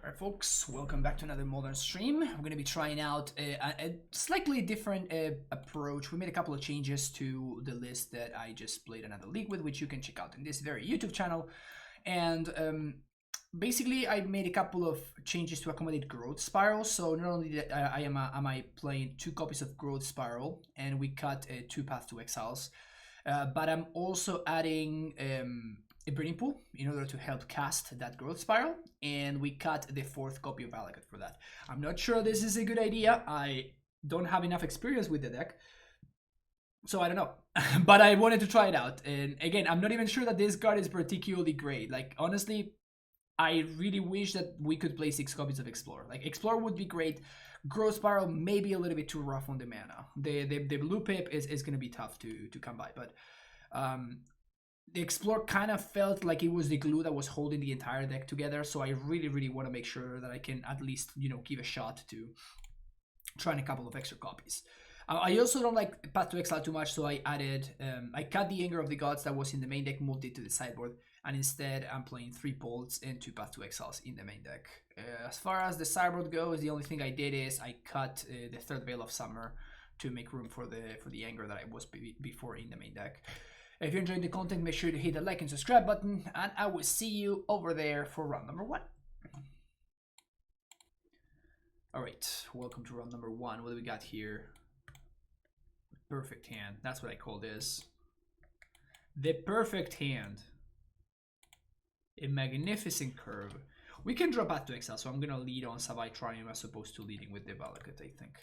Alright folks, welcome back to another Modern stream. I'm going to be trying out a slightly different approach. We made a couple of changes to the list that I just played another league with, which you can check out in this very YouTube channel. And basically I made a couple of changes to accommodate Growth Spiral. So not only that am I playing 2 copies of Growth Spiral, and we cut 2 Path to Exiles, but I'm also adding a Burning Pool in order to help cast that Growth Spiral, and we cut the 4th copy of AmuLIT for that. I'm not sure this is a good idea. I don't have enough experience with the deck, so I don't know. But I wanted to try it out, and again, I'm not even sure that this card is particularly great. Like, honestly, I really wish that we could play 6 copies of Explore. Like, Explore would be great. Growth Spiral may be a little bit too rough on the mana. The blue pip is going to be tough to come by, but the Explore kind of felt like it was the glue that was holding the entire deck together, so I really want to make sure that I can at least, you know, give a shot to trying a couple of extra copies. I also don't like Path to Exile too much, so I added, I cut the Anger of the Gods that was in the main deck, moved it to the sideboard, and instead I'm playing 3 Bolts and 2 Path to Exiles in the main deck. As far as the sideboard goes, the only thing I did is I cut the 3rd Veil of Summer to make room for the Anger that I was before in the main deck. If you're enjoying the content, make sure to hit the like and subscribe button, and I will see you over there for round number 1. Alright, welcome to round number 1. What do we got here? Perfect hand. That's what I call this. The perfect hand. A magnificent curve. We can drop Path to Exile, so I'm going to lead on Savai Triumph as opposed to leading with the Valakut, I think.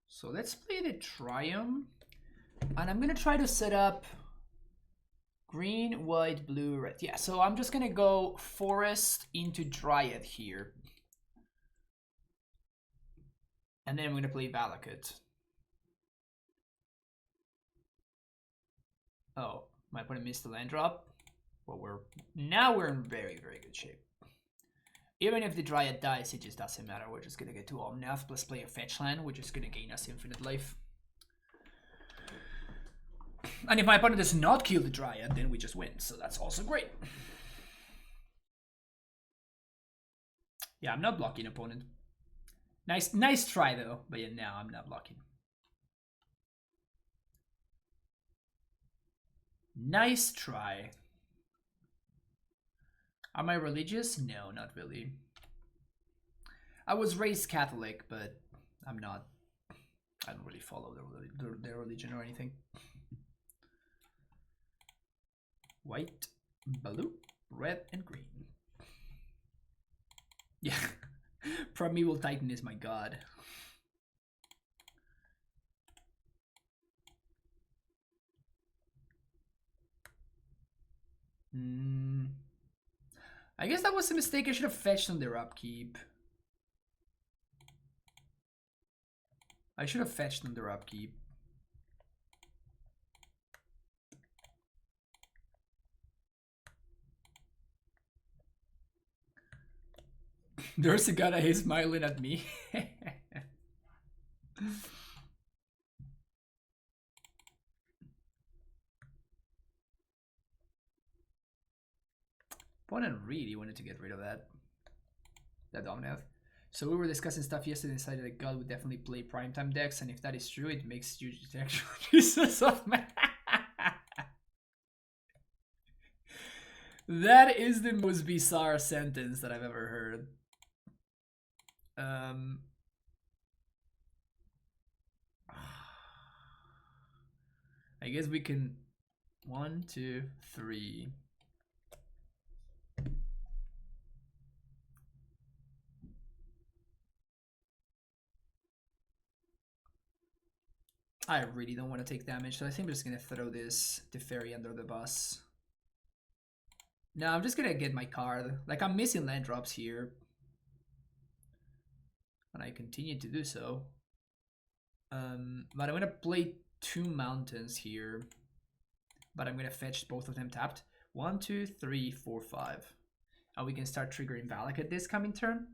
So let's play the Triumph, and I'm gonna try to set up green, white, blue, red. Yeah, so I'm just gonna go Forest into Dryad here, and then I'm gonna play Valakut. Oh, my opponent missed the land drop. Well, we're in very good shape. Even if the Dryad dies, it just doesn't matter. We're just gonna get to Omnath plus play a fetch land, which is gonna gain us infinite life. And if my opponent does not kill the Dryad, then we just win, so that's also great. Yeah, I'm not blocking opponent. Nice try though, but yeah, no, I'm not blocking. Nice try. Am I religious? No, not really. I was raised Catholic, but I'm not. I don't really follow their religion or anything. White, blue, red, and green. Yeah. Primeval Titan is my god. I guess that was a mistake. I should have fetched on their upkeep. There's a guy that is smiling at me. Opponent really wanted to get rid of that Omnath. So we were discussing stuff yesterday and decided that God would definitely play primetime decks, and if that is true, it makes you actual Jesus of man. That is the most bizarre sentence that I've ever heard. I guess we can 1, 2, 3. I really don't want to take damage, so I think I'm just gonna throw the fairy under the bus. No, I'm just gonna get my card. Like, I'm missing land drops here, and I continue to do so. But I'm gonna play 2 mountains here, but I'm gonna fetch both of them tapped. 1, 2, 3, 4, 5, and we can start triggering Valak at this coming turn.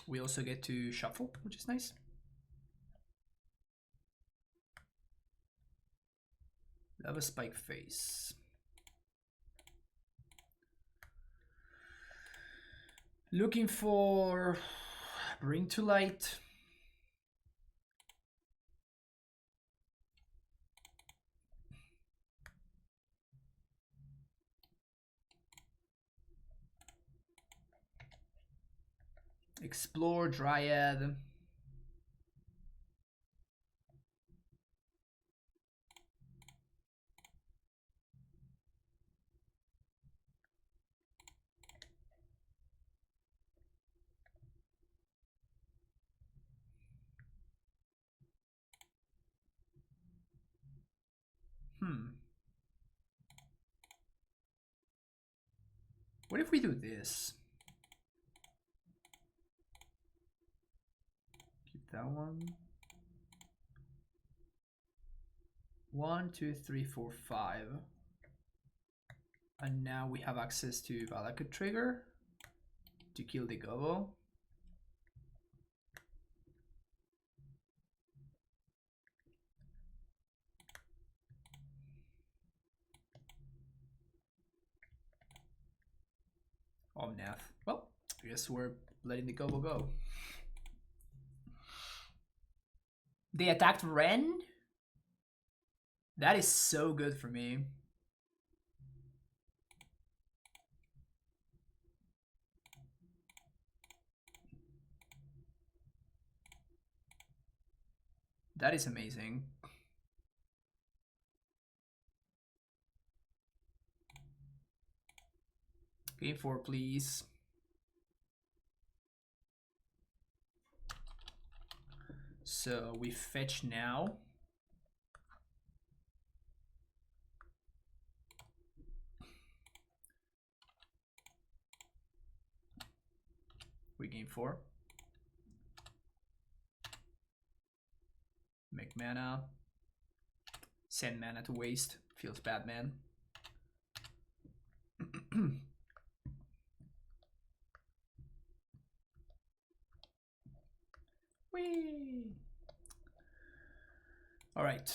We also get to shuffle, which is nice. Lava spike face. Looking for bring to light. Explore Dryad. What if we do this? Keep that one. 1, 2, 3, 4, 5. And now we have access to Valakut trigger to kill the Gobo. Omnath. Well, I guess we're letting the Gobo go. They attacked Ren? That is so good for me. That is amazing. Game 4, please. So we fetch now. We gain 4. Make mana. Send mana to waste. Feels bad, man. Whee! All right,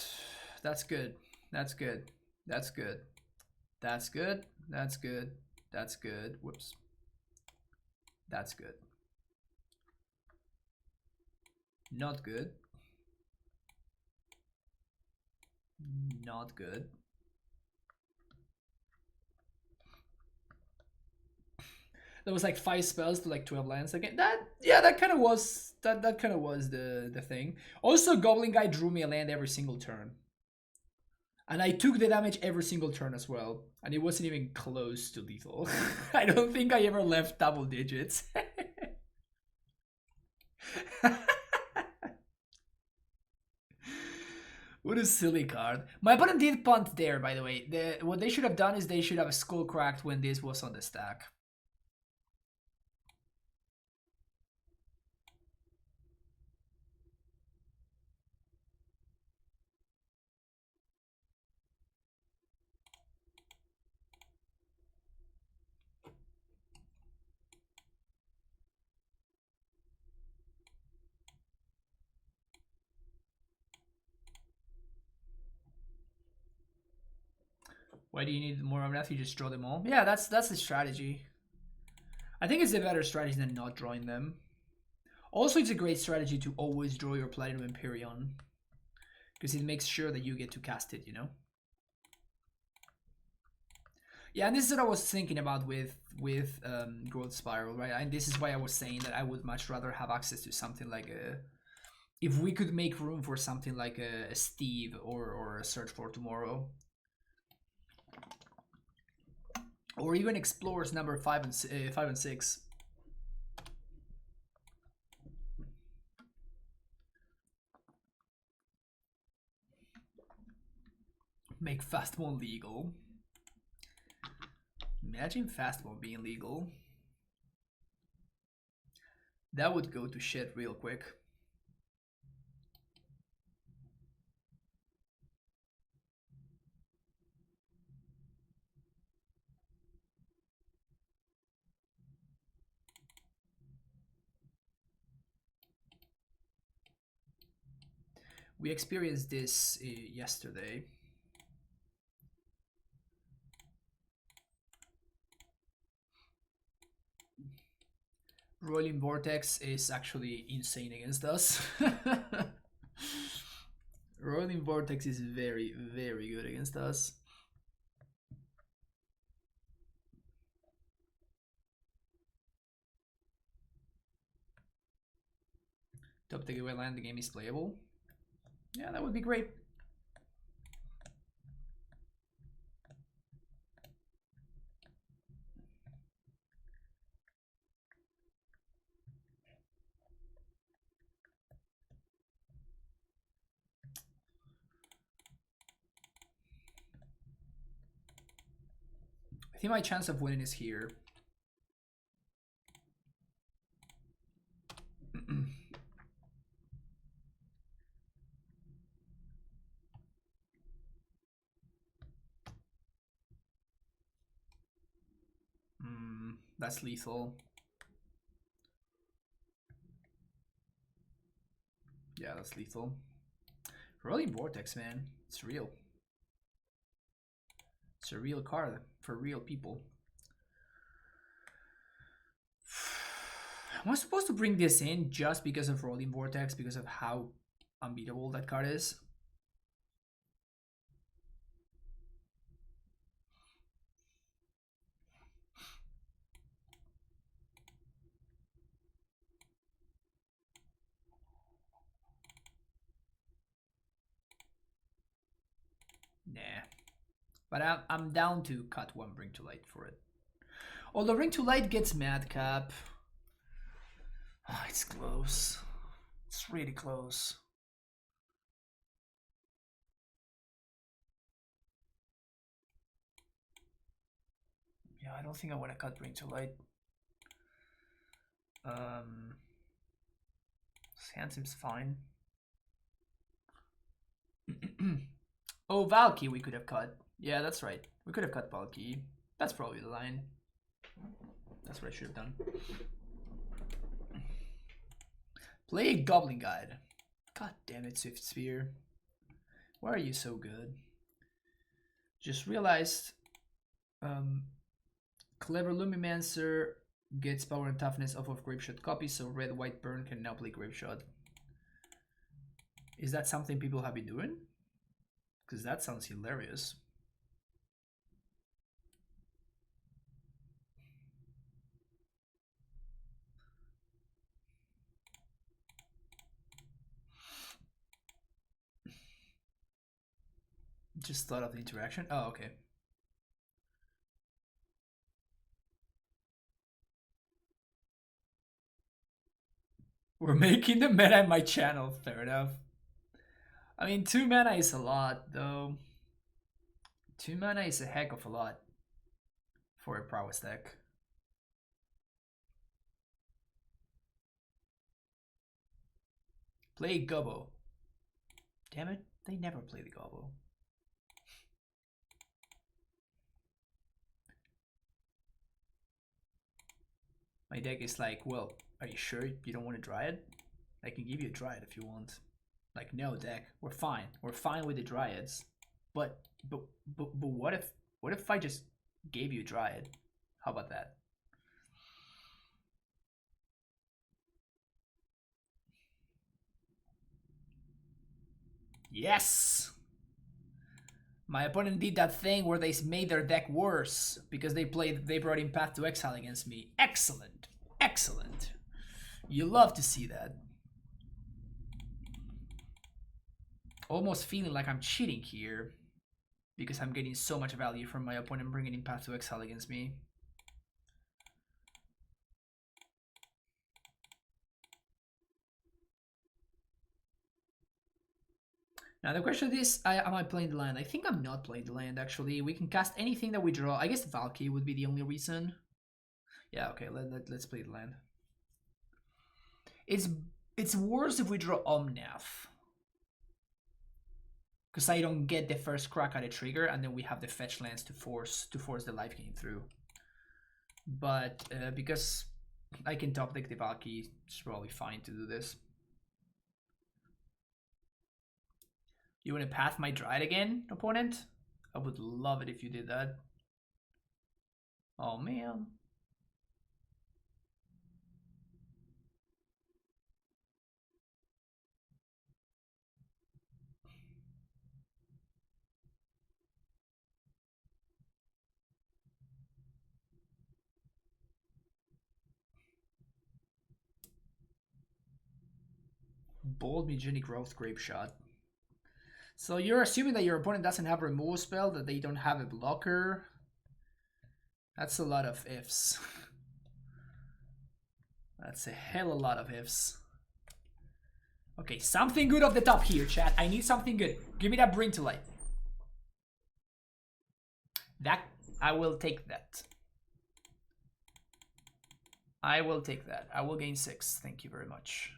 that's good. That's good. That's good. That's good. That's good. That's good. Whoops. That's good. Not good. Not good. There was like 5 spells to like 12 lands again. That kind of was the thing. Also, Goblin Guy drew me a land every single turn. And I took the damage every single turn as well. And it wasn't even close to lethal. I don't think I ever left double digits. What a silly card. My opponent did punt there, by the way. What they should have done is they should have skull cracked when this was on the stack. Why do you need more Omnath? You just draw them all? Yeah, that's the strategy. I think it's a better strategy than not drawing them. Also, it's a great strategy to always draw your Platinum Empyrean, because it makes sure that you get to cast it, you know? Yeah, and this is what I was thinking about with Growth Spiral, right? And this is why I was saying that I would much rather have access to something like a... If we could make room for something like a Steve or a Search for Tomorrow. Or even Explorers number 5 and 6. Make Fastball legal. Imagine Fastball being legal. That would go to shit real quick. We experienced this yesterday. Rolling Vortex is actually insane against us. Rolling Vortex is very, very good against us. Top takeaway land, the game is playable. Yeah, that would be great. I think my chance of winning is here. That's lethal. Yeah, that's lethal. Rolling Vortex, man. It's real. It's a real card for real people. Am I supposed to bring this in just because of Rolling Vortex, because of how unbeatable that card is? Nah. But I'm down to cut one Bring to Light for it. Although Ring to Light gets Madcap. Oh, it's close. It's really close. Yeah, I don't think I want to cut Bring to Light. His hand seems fine. Oh, Valky we could have cut. Yeah, that's right. We could have cut Valky. That's probably the line. That's what I should have done. Play Goblin Guide. God damn it, Swift Spear. Why are you so good? Just realized Clever Lumimancer gets power and toughness off of Grapeshot copy, so Red White Burn can now play Grapeshot. Is that something people have been doing? Because that sounds hilarious. Just thought of the interaction. Oh, okay. We're making the meta in my channel, fair enough. I mean, 2 mana is a lot, though. 2 mana is a heck of a lot for a prowess deck. Play Gobbo. Damn it, they never play the Gobbo. My deck is like, well, are you sure you don't want a Dryad? I can give you a Dryad if you want. Like, no, deck, we're fine. We're fine with the Dryads. But what if I just gave you a Dryad? How about that? Yes! My opponent did that thing where they made their deck worse because they brought in Path to Exile against me. Excellent. Excellent. You love to see that. Almost feeling like I'm cheating here because I'm getting so much value from my opponent bringing in Path to Exile against me. Now the question is, am I playing the land? I think I'm not playing the land, actually. We can cast anything that we draw. I guess Valky would be the only reason. Yeah, okay, let's play the land. It's worse if we draw Omnath. Because I don't get the first crack at a trigger, and then we have the fetch lands to force the life gain through. But because I can top deck the Valky, it's probably fine to do this. You want to path my Dryad again, opponent? I would love it if you did that. Oh man. Bold Mugenic Growth Grape Shot. So you're assuming that your opponent doesn't have a removal spell, that they don't have a blocker. That's a lot of ifs. That's a hell of a lot of ifs. Okay, something good off the top here, chat. I need something good. Give me that Bring to Life. That, I will take that. I will take that. I will gain 6. Thank you very much.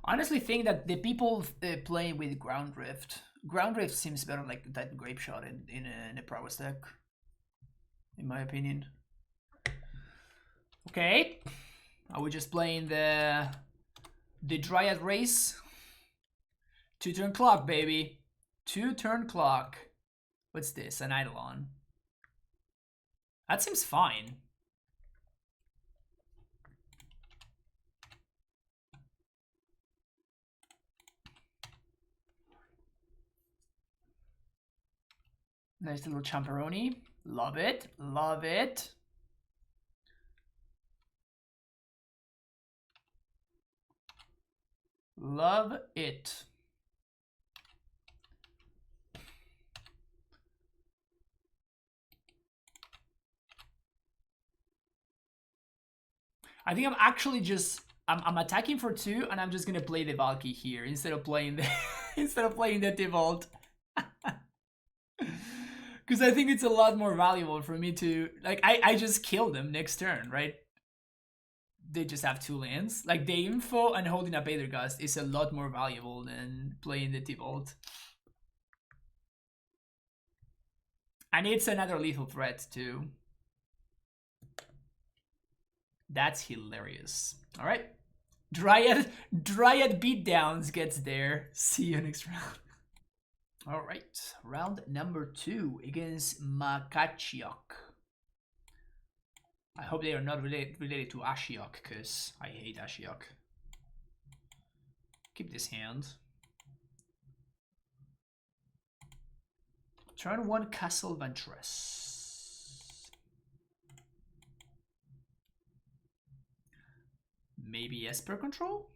Honestly, think that the people playing with Ground Rift seems better like that Grape Shot in a prowess deck, in my opinion. Okay, are we just playing the Dryad race? 2-turn clock, baby. 2-turn clock. What's this? An Eidolon. That seems fine. Nice little champeroni. Love it. Love it. Love it. I think I'm actually just I'm attacking for 2 and I'm just gonna play the Valky here instead of playing the instead of playing the Devault. Because I think it's a lot more valuable for me to like I just kill them next turn, right? They just have 2 lands. Like the info and holding a Badergast is a lot more valuable than playing the Devault. And it's another lethal threat too. That's hilarious. All right. Dryad Beatdowns gets there. See you next round. All right. Round number 2 against Makachiok. I hope they are not related to Ashiok, because I hate Ashiok. Keep this hand. Turn 1 Castle Ventress. Maybe Esper Control?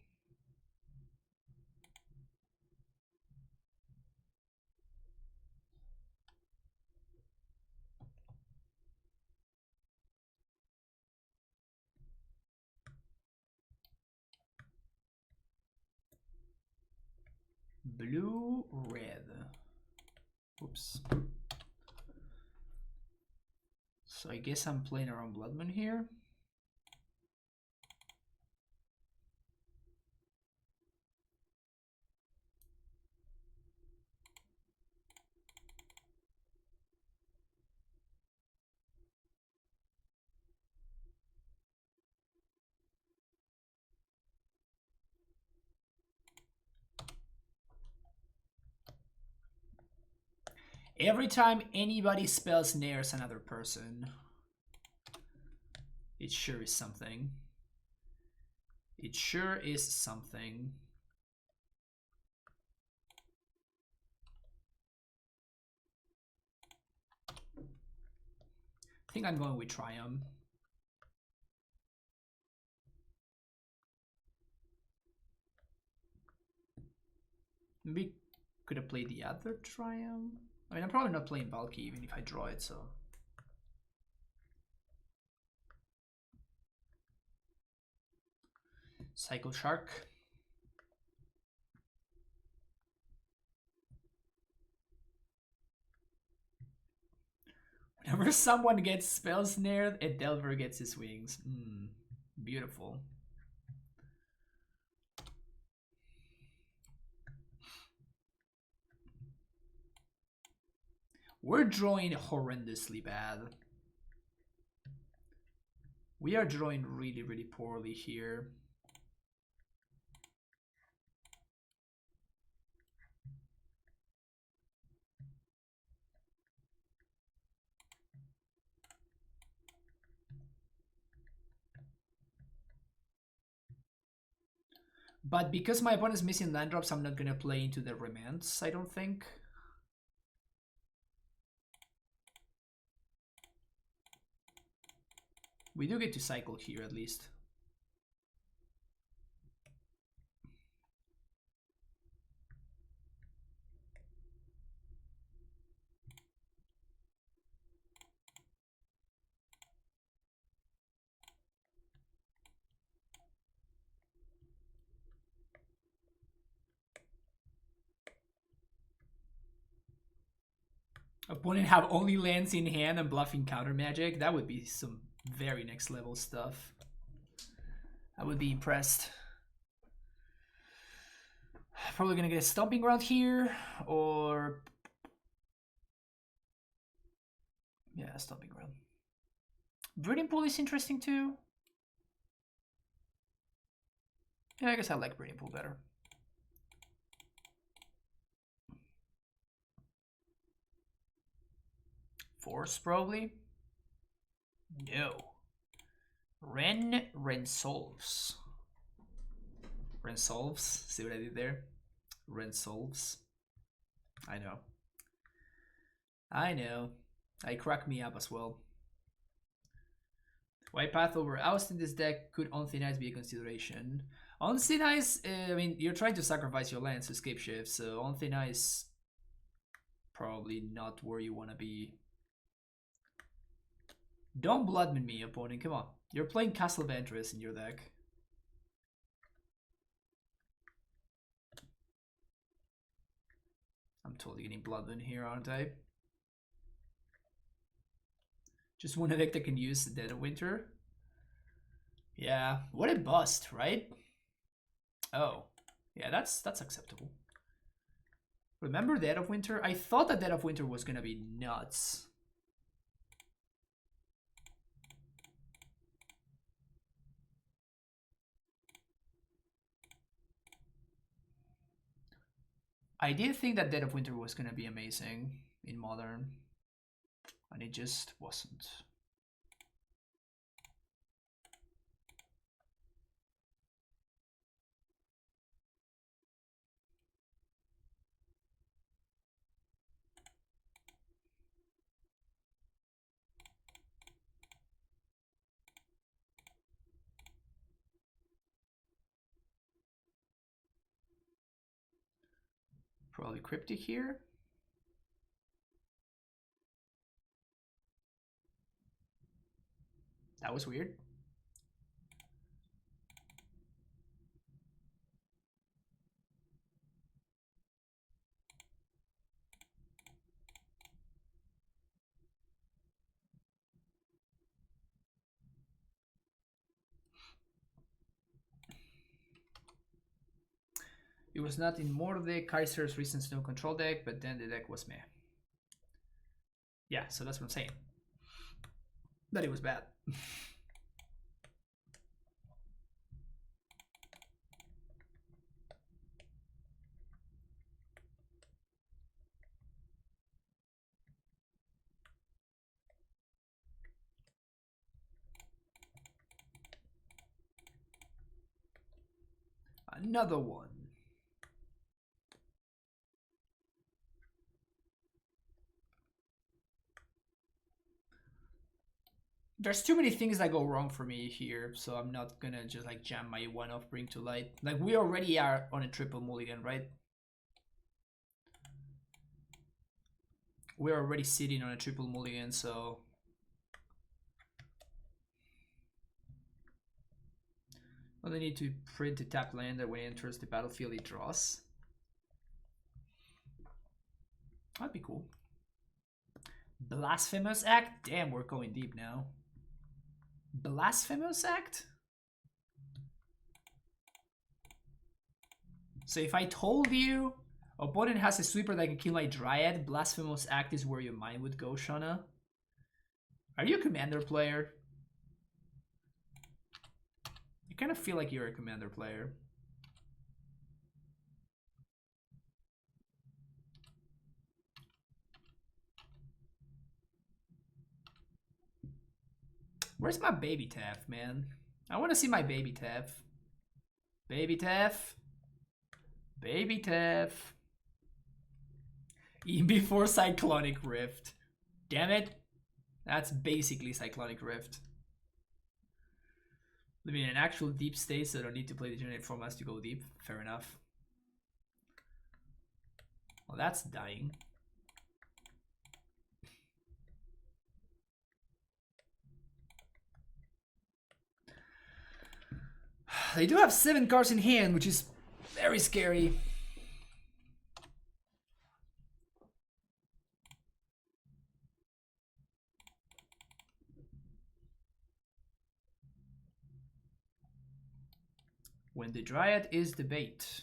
Blue, red. Oops. So I guess I'm playing around Blood Moon here. Every time anybody spells nares another person, it sure is something. It sure is something. I think I'm going with Triumph. Maybe could have played the other Triumph. I mean, I'm probably not playing Valky even if I draw it, so. Cycle Shark. Whenever someone gets spell snared, a Delver gets his wings. Beautiful. We're drawing horrendously bad. We are drawing really, really poorly here. But because my opponent is missing land drops, I'm not going to play into the remands, I don't think. We do get to cycle here at least. Opponent have only lands in hand and bluffing counter magic. That would be some very next level stuff. I would be impressed. Probably gonna get a stomping ground here, or yeah, stomping ground. Breeding pool is interesting too. Yeah, I guess I like breeding pool better. Force probably. No. Rensolves. Rensolves. See what I did there? Rensolves. I know. I know. I crack me up as well. White path over oust in this deck. Could on thin ice be a consideration? On thin ice, I mean, you're trying to sacrifice your lands to escape shift, so on thin ice, probably not where you want to be. Don't bloodman me, opponent. Come on. You're playing Castle Ventress in your deck. I'm totally getting bloodman here, aren't I? Just one deck that can use the Dead of Winter. Yeah, what a bust, right? Oh, yeah, that's acceptable. Remember Dead of Winter? I thought that Dead of Winter was gonna be nuts. I did think that Dead of Winter was gonna be amazing in Modern, and it just wasn't. Probably Cryptic here. That was weird. It was not in Morde, Kaiser's recent Snow Control deck, but then the deck was meh. Yeah, so that's what I'm saying. That it was bad. Another one. There's too many things that go wrong for me here, so I'm not gonna just like jam my one off Bring to Light. Like we already are on a triple mulligan, right? We're already sitting on a triple mulligan, so well, they need to print a tap land that when it enters the battlefield it draws. That'd be cool. Blasphemous Act? Damn, we're going deep now. Blasphemous Act? So if I told you Opponent has a sweeper that can kill my Dryad. Blasphemous Act is where your mind would go, Shauna. Are you a commander player? You kind of feel like you're a commander player. Where's my baby Taff, man? I want to see my baby Taff. Baby Taff. Baby Taff. Even before Cyclonic Rift. Damn it. That's basically Cyclonic Rift. Living in an actual deep state, so I don't need to play the generate formats to go deep. Fair enough. Well, that's dying. They do have 7 cards in hand, which is very scary. When the Dryad is the bait.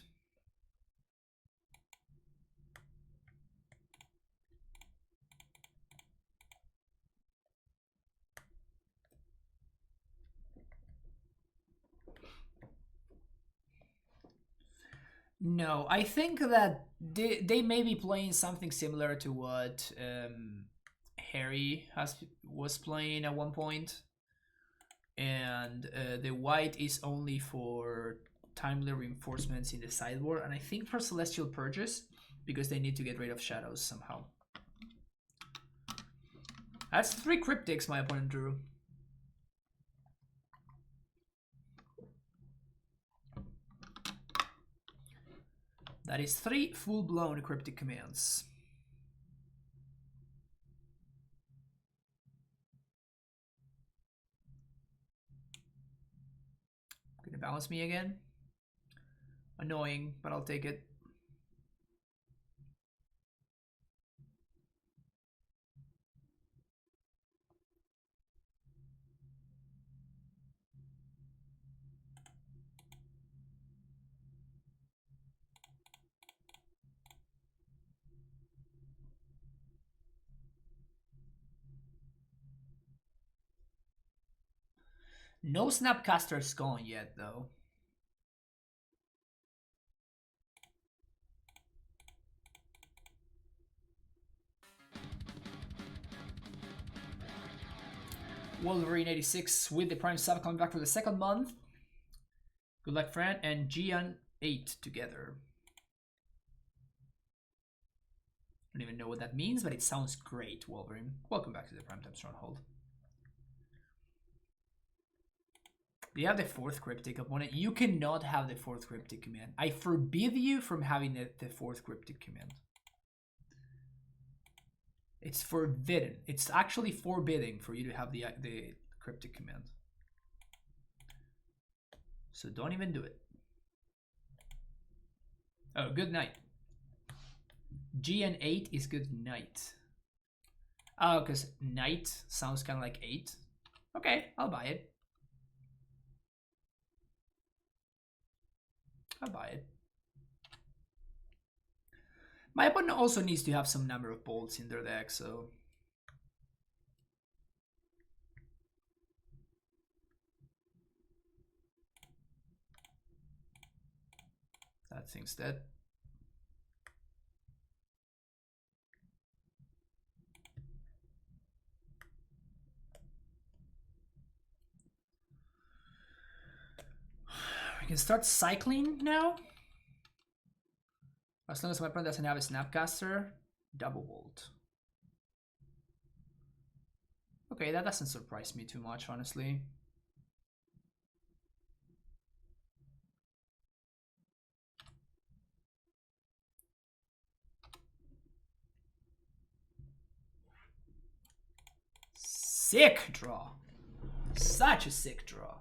No, I think that they may be playing something similar to what Harry was playing at one point. And the white is only for timely reinforcements in the sideboard, and I think for Celestial Purges, because they need to get rid of shadows somehow. That's 3 cryptics my opponent drew. That is 3 full-blown cryptic commands. Gonna balance me again. Annoying, but I'll take it. No Snapcaster's gone yet, though. Wolverine 86 with the Prime Sub coming back for the 2nd month. Good luck, friend. And Gian 8 together. I don't even know what that means, but it sounds great, Wolverine. Welcome back to the Primetime Stronghold. Do you have the 4th cryptic opponent? You cannot have the 4th cryptic command. I forbid you from having the 4th cryptic command. It's forbidden. It's actually forbidding for you to have the cryptic command. So don't even do it. Oh, good night. GN8 is good night. Oh, because night sounds kind of like 8. Okay, I'll buy it. I'll buy it. My opponent also needs to have some number of bolts in their deck, so... That thing's dead. We can start cycling now. As long as my opponent doesn't have a Snapcaster, double bolt. Okay, that doesn't surprise me too much, honestly. Sick draw. Such a sick draw.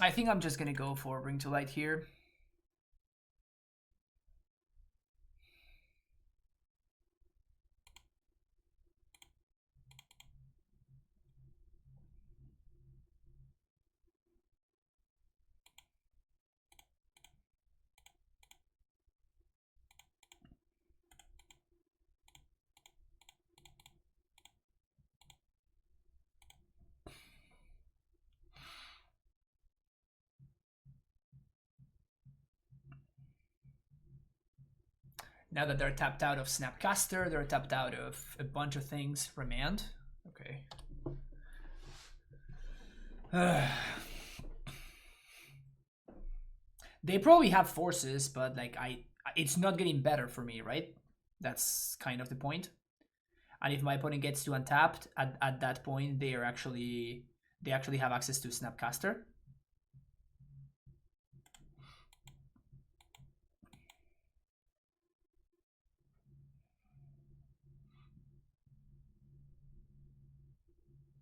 I think I'm just gonna go for Bring to Light here. Now that they're tapped out of Snapcaster, they're tapped out of a bunch of things. Remand. Okay. They probably have forces, but like it's not getting better for me, right? That's kind of the point. And if my opponent gets to untapped, at that point they actually have access to Snapcaster.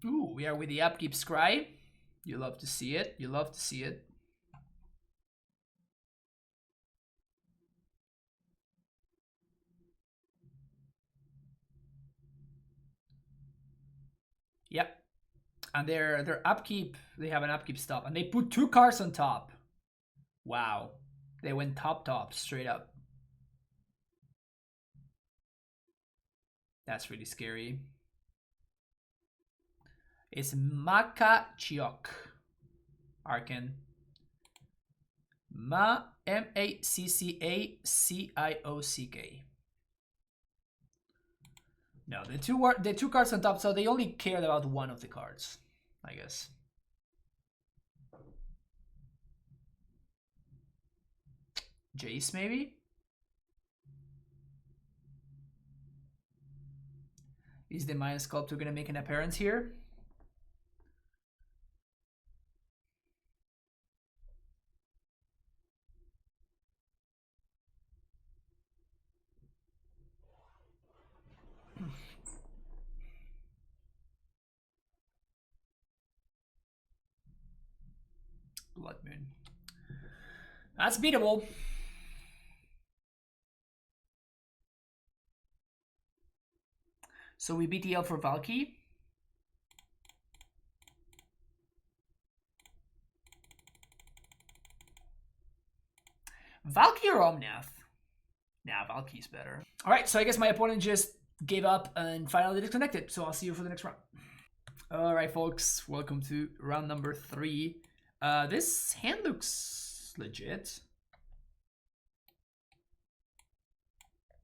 Ooh, we are with the upkeep scry. You love to see it. You love to see it. Yep. And their upkeep, they have an upkeep stop, and they put 2 cards on top. Wow. They went top straight up. That's really scary. It's Macaciok. Arcan. M-A-C-C-A-C-I-O-C-K. No, the two cards on top, so they only cared about one of the cards, I guess. Jace, maybe? Is the Mayan Sculptor gonna make an appearance here? Blood Moon. That's beatable. So we BTL for Valky. Valky or Omnath? Nah, Valky's better. Alright, so I guess my opponent just gave up and finally disconnected. So I'll see you for the next round. Alright, folks. Welcome to round number 3. This hand looks legit.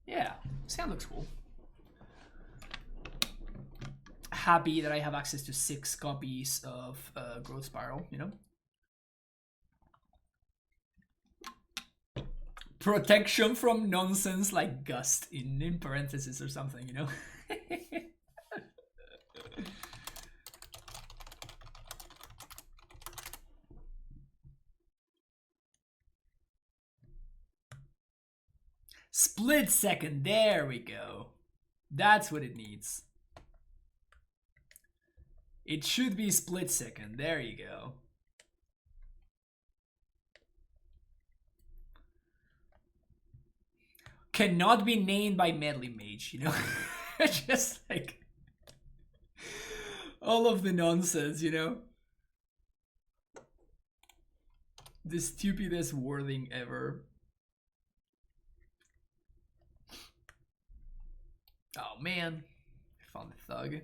Yeah, this hand looks cool. Happy that I have access to 6 copies of Growth Spiral, you know? Protection from nonsense like Gust in parentheses or something, you know? Split second, there we go. That's what it needs. It should be split second, there you go. Cannot be named by Medley Mage, you know? Just like all of the nonsense, you know? The stupidest wording ever. Oh man, I found the thug.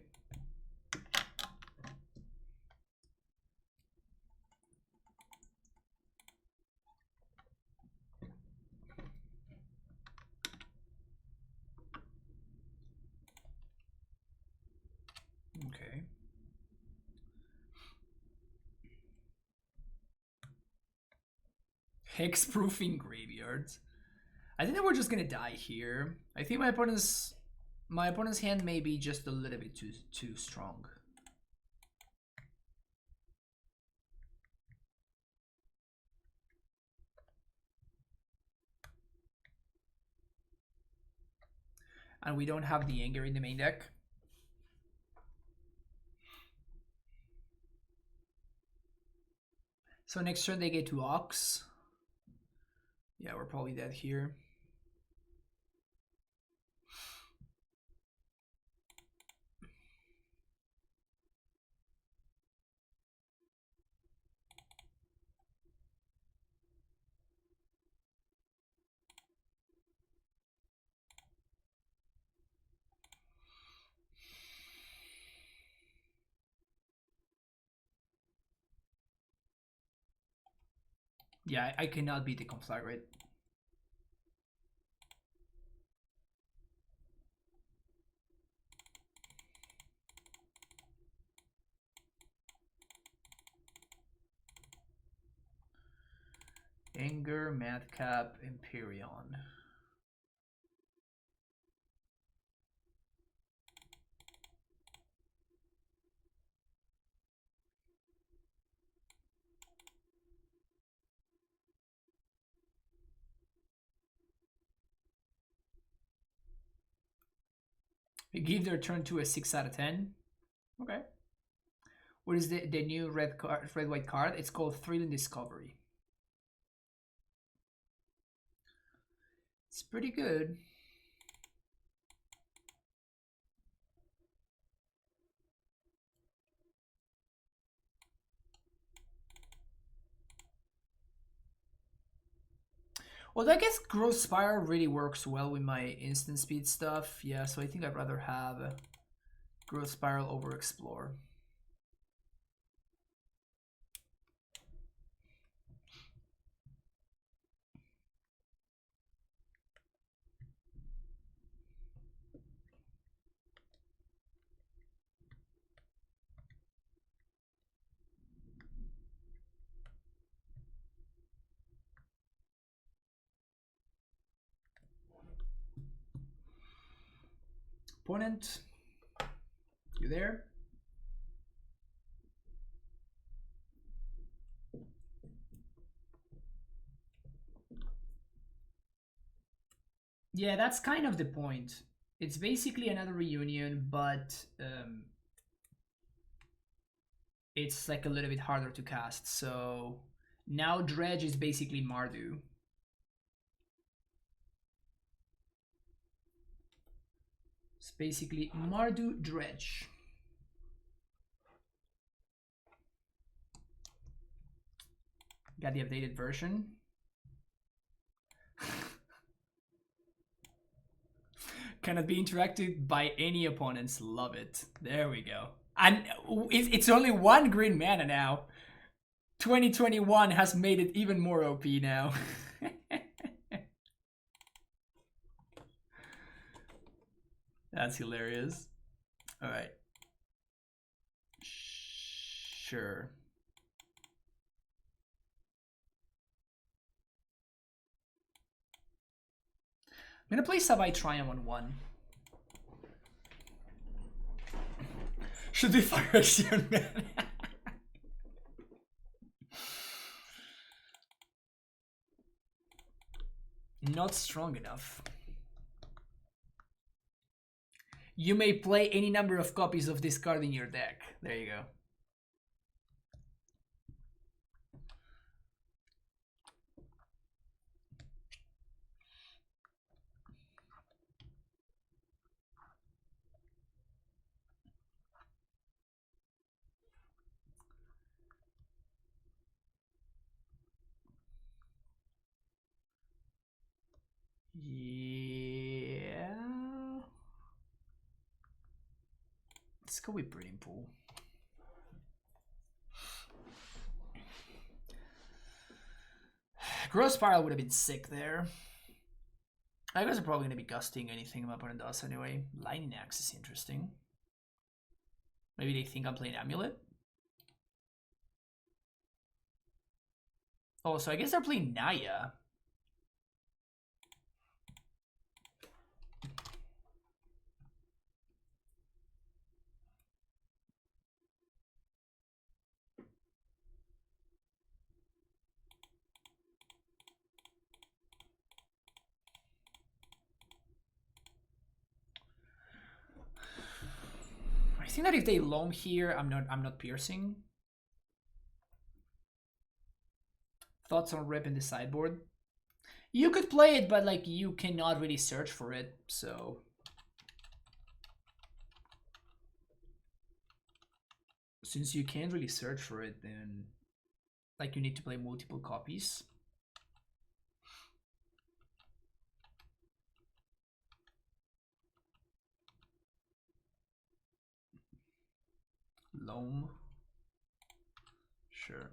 Okay. Hexproofing graveyards. I think that we're just gonna die here. I think my opponent's hand may be just a little bit too strong. And we don't have the anger in the main deck. So next turn they get to Ox. Yeah, we're probably dead here. Yeah, I cannot beat the Conflagrate. Anger, Madcap, Empyrean. We give their turn to a 6 out of 10. Okay. What is the new red white card? It's called Thrilling Discovery. It's pretty good. Well, I guess Growth Spiral really works well with my instant speed stuff. Yeah, so I think I'd rather have Growth Spiral over Explore. Opponent, you there? Yeah, that's kind of the point. It's basically another reunion, but it's like a little bit harder to cast. So now Dredge is basically Mardu. It's basically Mardu Dredge. Got the updated version. Cannot be interacted by any opponents. Love it. There we go. And it's only one green mana now. 2021 has made it even more OP now. That's hilarious. All right. Sure. I'm gonna play Sabai Triumph on 1. Should we fire Axion Man? Not strong enough. You may play any number of copies of this card in your deck. There you go. Yeah. Let's go with Breeding Pool. Growth Spiral would have been sick there. I guess I'm probably going to be gusting anything my opponent does anyway. Lightning Axe is interesting. Maybe they think I'm playing AmuLIT. Oh, so I guess they're playing Naya. I think that if they loam here, I'm not piercing. Thoughts on ripping the sideboard? You could play it, but like you cannot really search for it, so since you can't really search for it, then like you need to play multiple copies. Loam. Sure.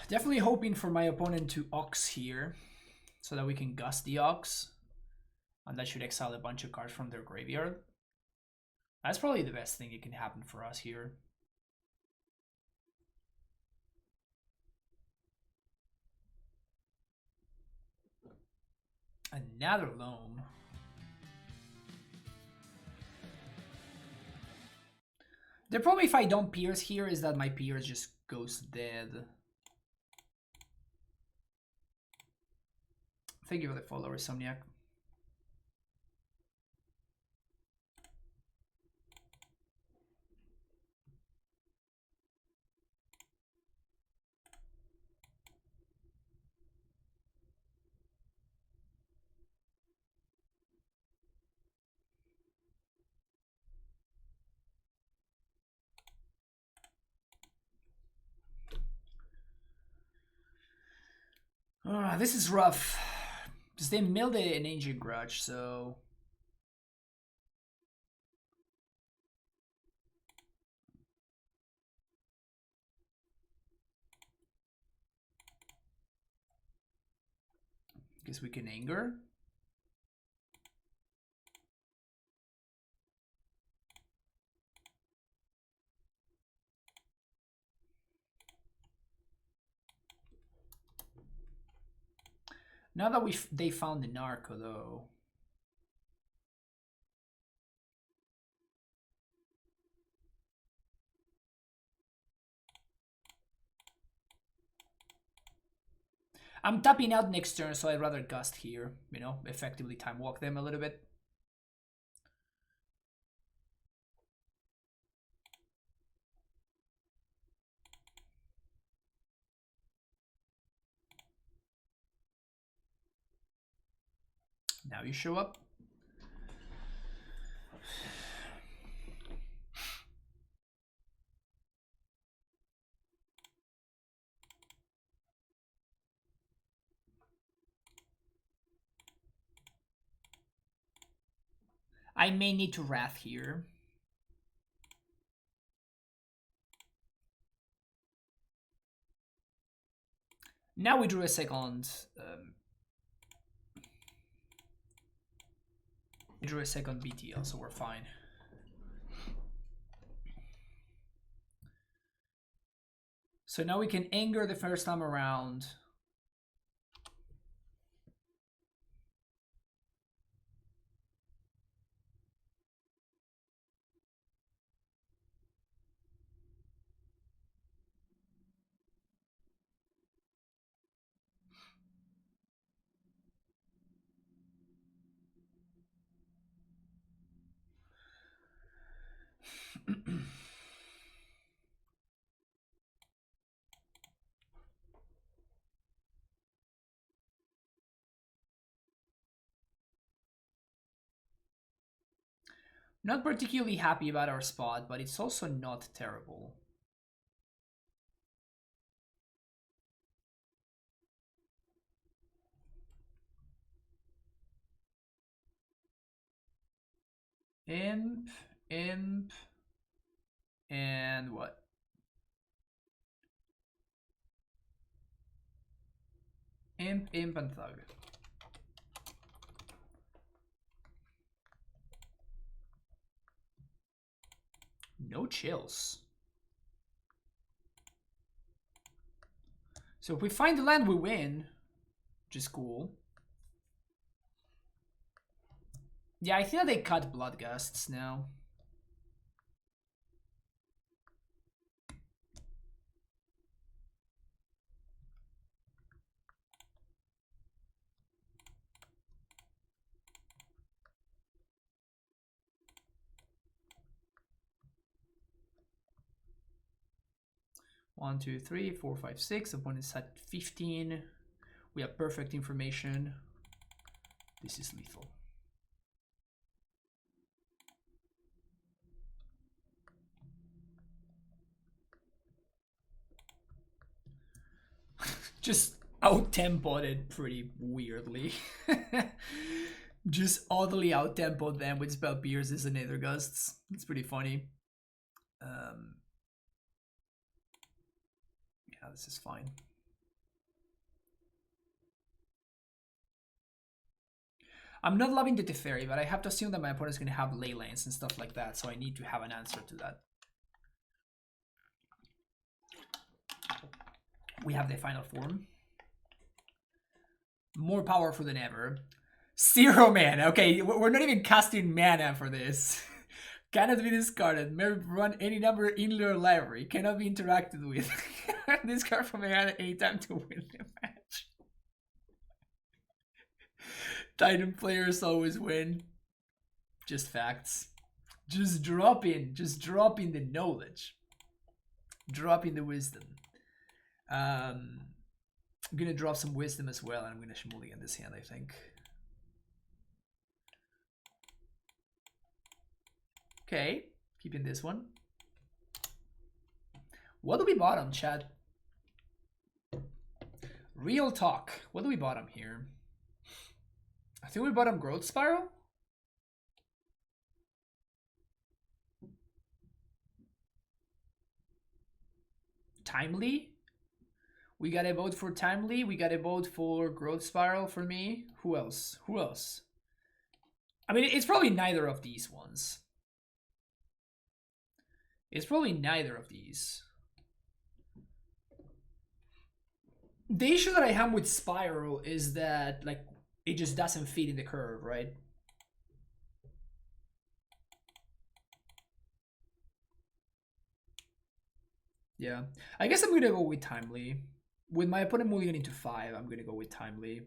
Definitely hoping for my opponent to Ox here, so that we can gust the Ox. And that should exile a bunch of cards from their graveyard. That's probably the best thing that can happen for us here. Another loam. The problem if I don't pierce here is that my pierce just goes dead. Thank you for the follower, Somniac. This is rough. Because they milled an Ancient Grudge, so... Guess we can anger. Now that they found the Narco though. I'm tapping out next turn, so I'd rather gust here, you know, effectively time walk them a little bit. Now you show up. I may need to Wrath here. Now we drew a second. We drew a second BTL, so we're fine. So now we can anger the first time around. Not particularly happy about our spot, but it's also not terrible. Imp, imp, and what? Imp, imp, and thug. No chills. So if we find the land, we win, which is cool. Yeah, I think that they cut Bloodgusts now. One, two, three, four, five, six. Opponent's at 15. We have perfect information. This is lethal. Just out-tempoed it pretty weirdly. Just oddly out-tempoed them with Spell Pierces and Nether Gusts. It's pretty funny. Yeah, this is fine. I'm not loving the Teferi, but I have to assume that my opponent's going to have ley lines and stuff like that, so I need to have an answer to that. We have the final form. More powerful than ever. 0 mana. Okay, we're not even casting mana for this. Cannot be discarded. May run any number in your library. Cannot be interacted with. Discard from your hand anytime to win the match. Titan players always win. Just facts. Just drop in the knowledge. Drop in the wisdom. I'm gonna drop some wisdom as well, and I'm gonna mulligan this hand, I think. Okay, keeping this one. What do we bottom, Chad? Real talk. What do we bottom here? I think we bottom Growth Spiral. Timely. We got a vote for Timely. We got a vote for Growth Spiral for me. Who else? Who else? I mean, it's probably neither of these ones. It's probably neither of these. The issue that I have with Spiral is that, like, it just doesn't fit in the curve, right? Yeah. I guess I'm going to go with Timely. With my opponent moving into 5, I'm going to go with Timely.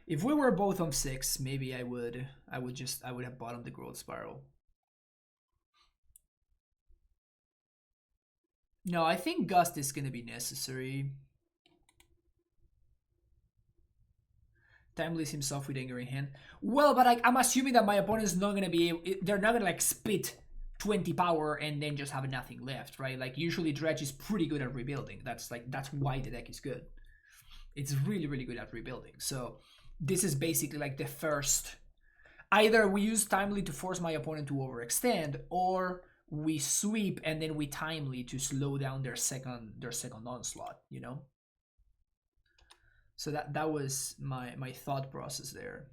If we were both on 6, maybe I would have bottomed the Growth Spiral. No, I think Gust is going to be necessary. Timeless himself with Anger in hand. Well, but I'm assuming that my opponent is not going to be able, they're not going to like spit 20 power and then just have nothing left, right? Like usually Dredge is pretty good at rebuilding. That's why the deck is good. It's really, really good at rebuilding. So this is basically like the first, either we use Timely to force my opponent to overextend, or we sweep and then we Timely to slow down their second onslaught, you know? So that was my thought process there.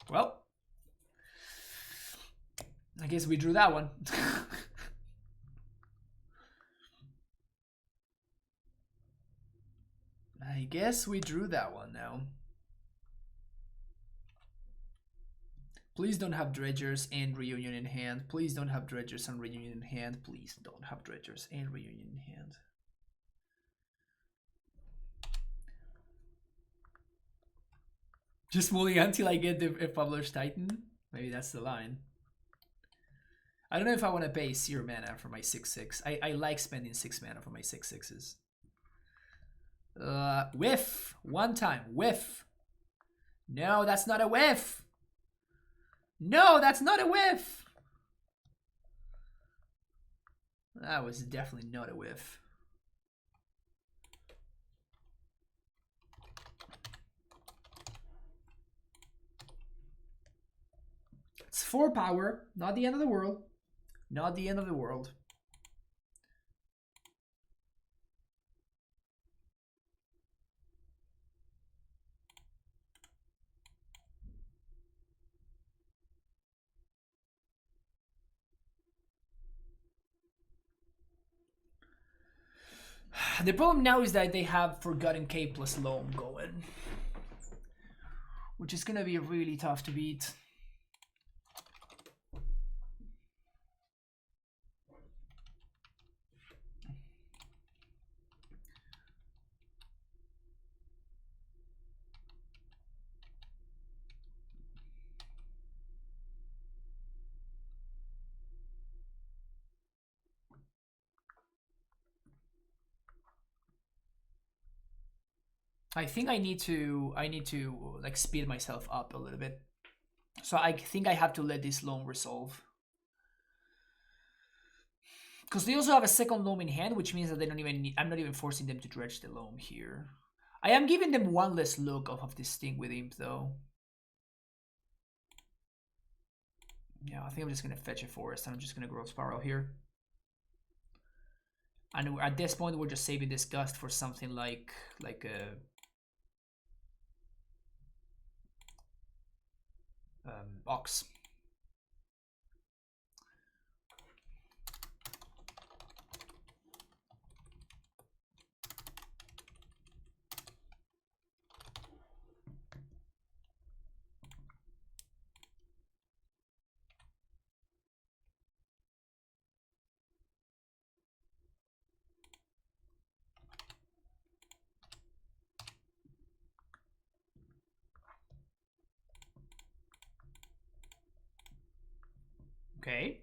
Well, I guess we drew that one. I guess we drew that one now. Please don't have Dredgers and Reunion in hand. Please don't have Dredgers and Reunion in hand. Please don't have Dredgers and Reunion in hand. Just mulligan until I get the Published Titan. Maybe that's the line. I don't know if I want to pay 0 mana for my 6/6. I like spending 6 mana for my 6/6s. Whiff! One time. Whiff! No, that's not a whiff! No, that's not a whiff! That was definitely not a whiff. It's 4 power. Not the end of the world. Not the end of the world. The problem now is that they have Forgotten K plus Loam going, which is gonna be really tough to beat. I think I need to like speed myself up a little bit. So I think I have to let this loam resolve. Because they also have a second loam in hand, which means that they don't even need, I'm not even forcing them to dredge the loam here. I am giving them one less look of this thing with Imp though. Yeah, I think I'm just gonna fetch a forest and I'm just gonna Growth Spiral here. And at this point we're just saving this Gust for something like a Ox. Okay.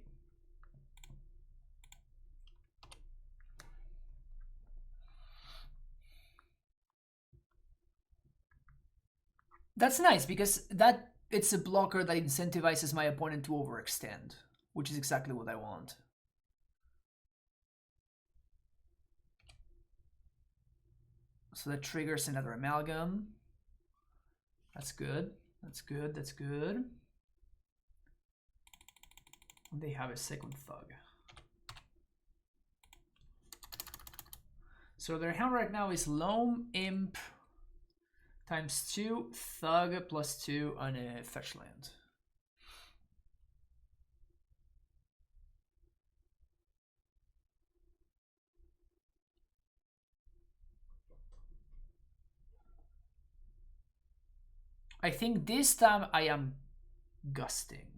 That's nice because that it's a blocker that incentivizes my opponent to overextend, which is exactly what I want. So that triggers another amalgam. That's good. That's good. That's good. They have a second thug. So their hand right now is Loam, Imp, times 2, Thug, +2 on a fetch land. I think this time I am gusting.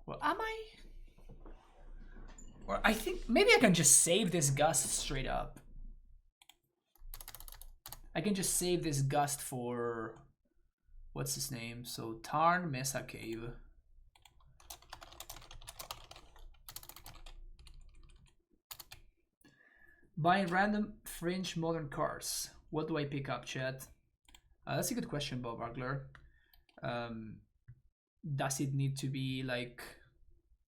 Well, am I? Or I think maybe I can just save this gust straight up. I can just save this gust for what's his name? So Tarn Mesa Cave. Buying random fringe modern cards. What do I pick up, chat? That's a good question, Bob Arguler. Does it need to be like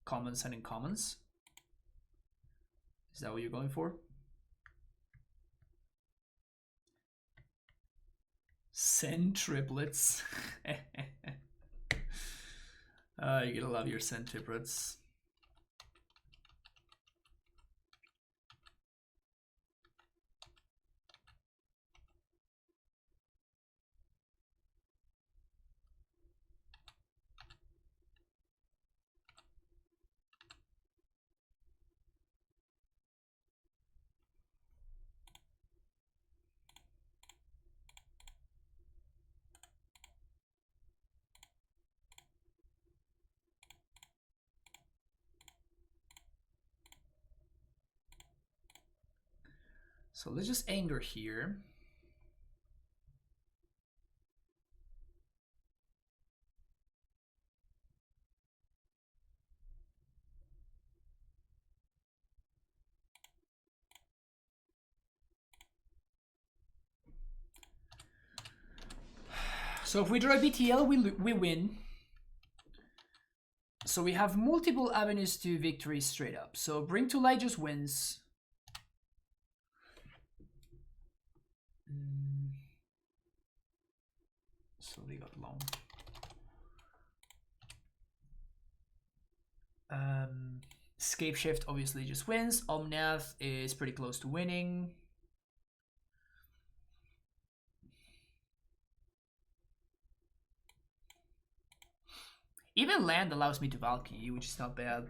commons and uncommons? Is that what you're going for? Send triplets. You're gonna love your send triplets. So let's just anger here. So if we draw a BTL, we win. So we have multiple avenues to victory straight up. So Bring to Light just wins. So they got long. Scape Shift obviously just wins. Omnath is pretty close to winning. Even land allows me to Valkyrie, which is not bad.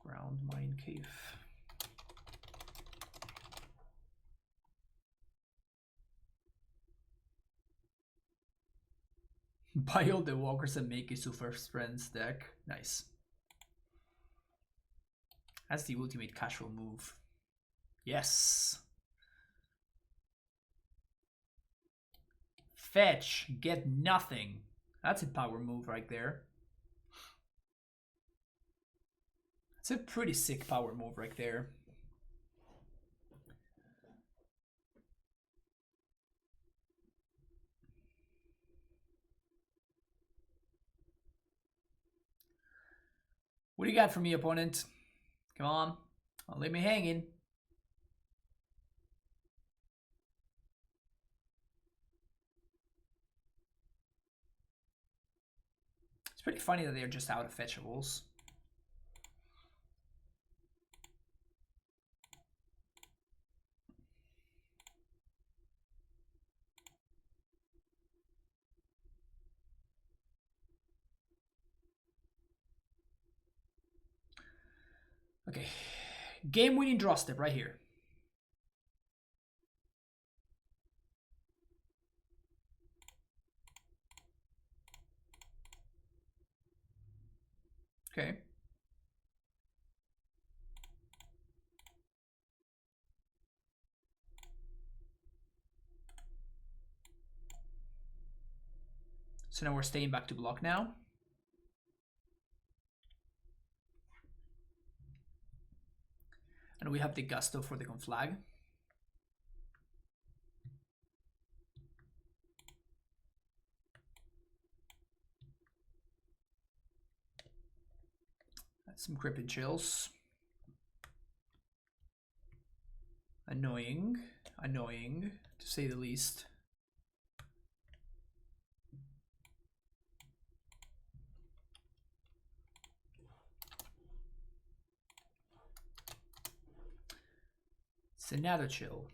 Ground Mine Cave. Buy all the walkers and make a Super Friends deck. Nice. That's the ultimate casual move. Yes. Fetch, get nothing. That's a power move right there. It's a pretty sick power move right there. What do you got for me, opponent? Come on. Don't leave me hanging. It's pretty funny that they're just out of fetchables. Okay, game-winning draw step right here. Okay. So now we're staying back to block now. And we have the Gusto for the conflag. That's some Cryptid Chills. Annoying. Annoying, to say the least. It's another chill.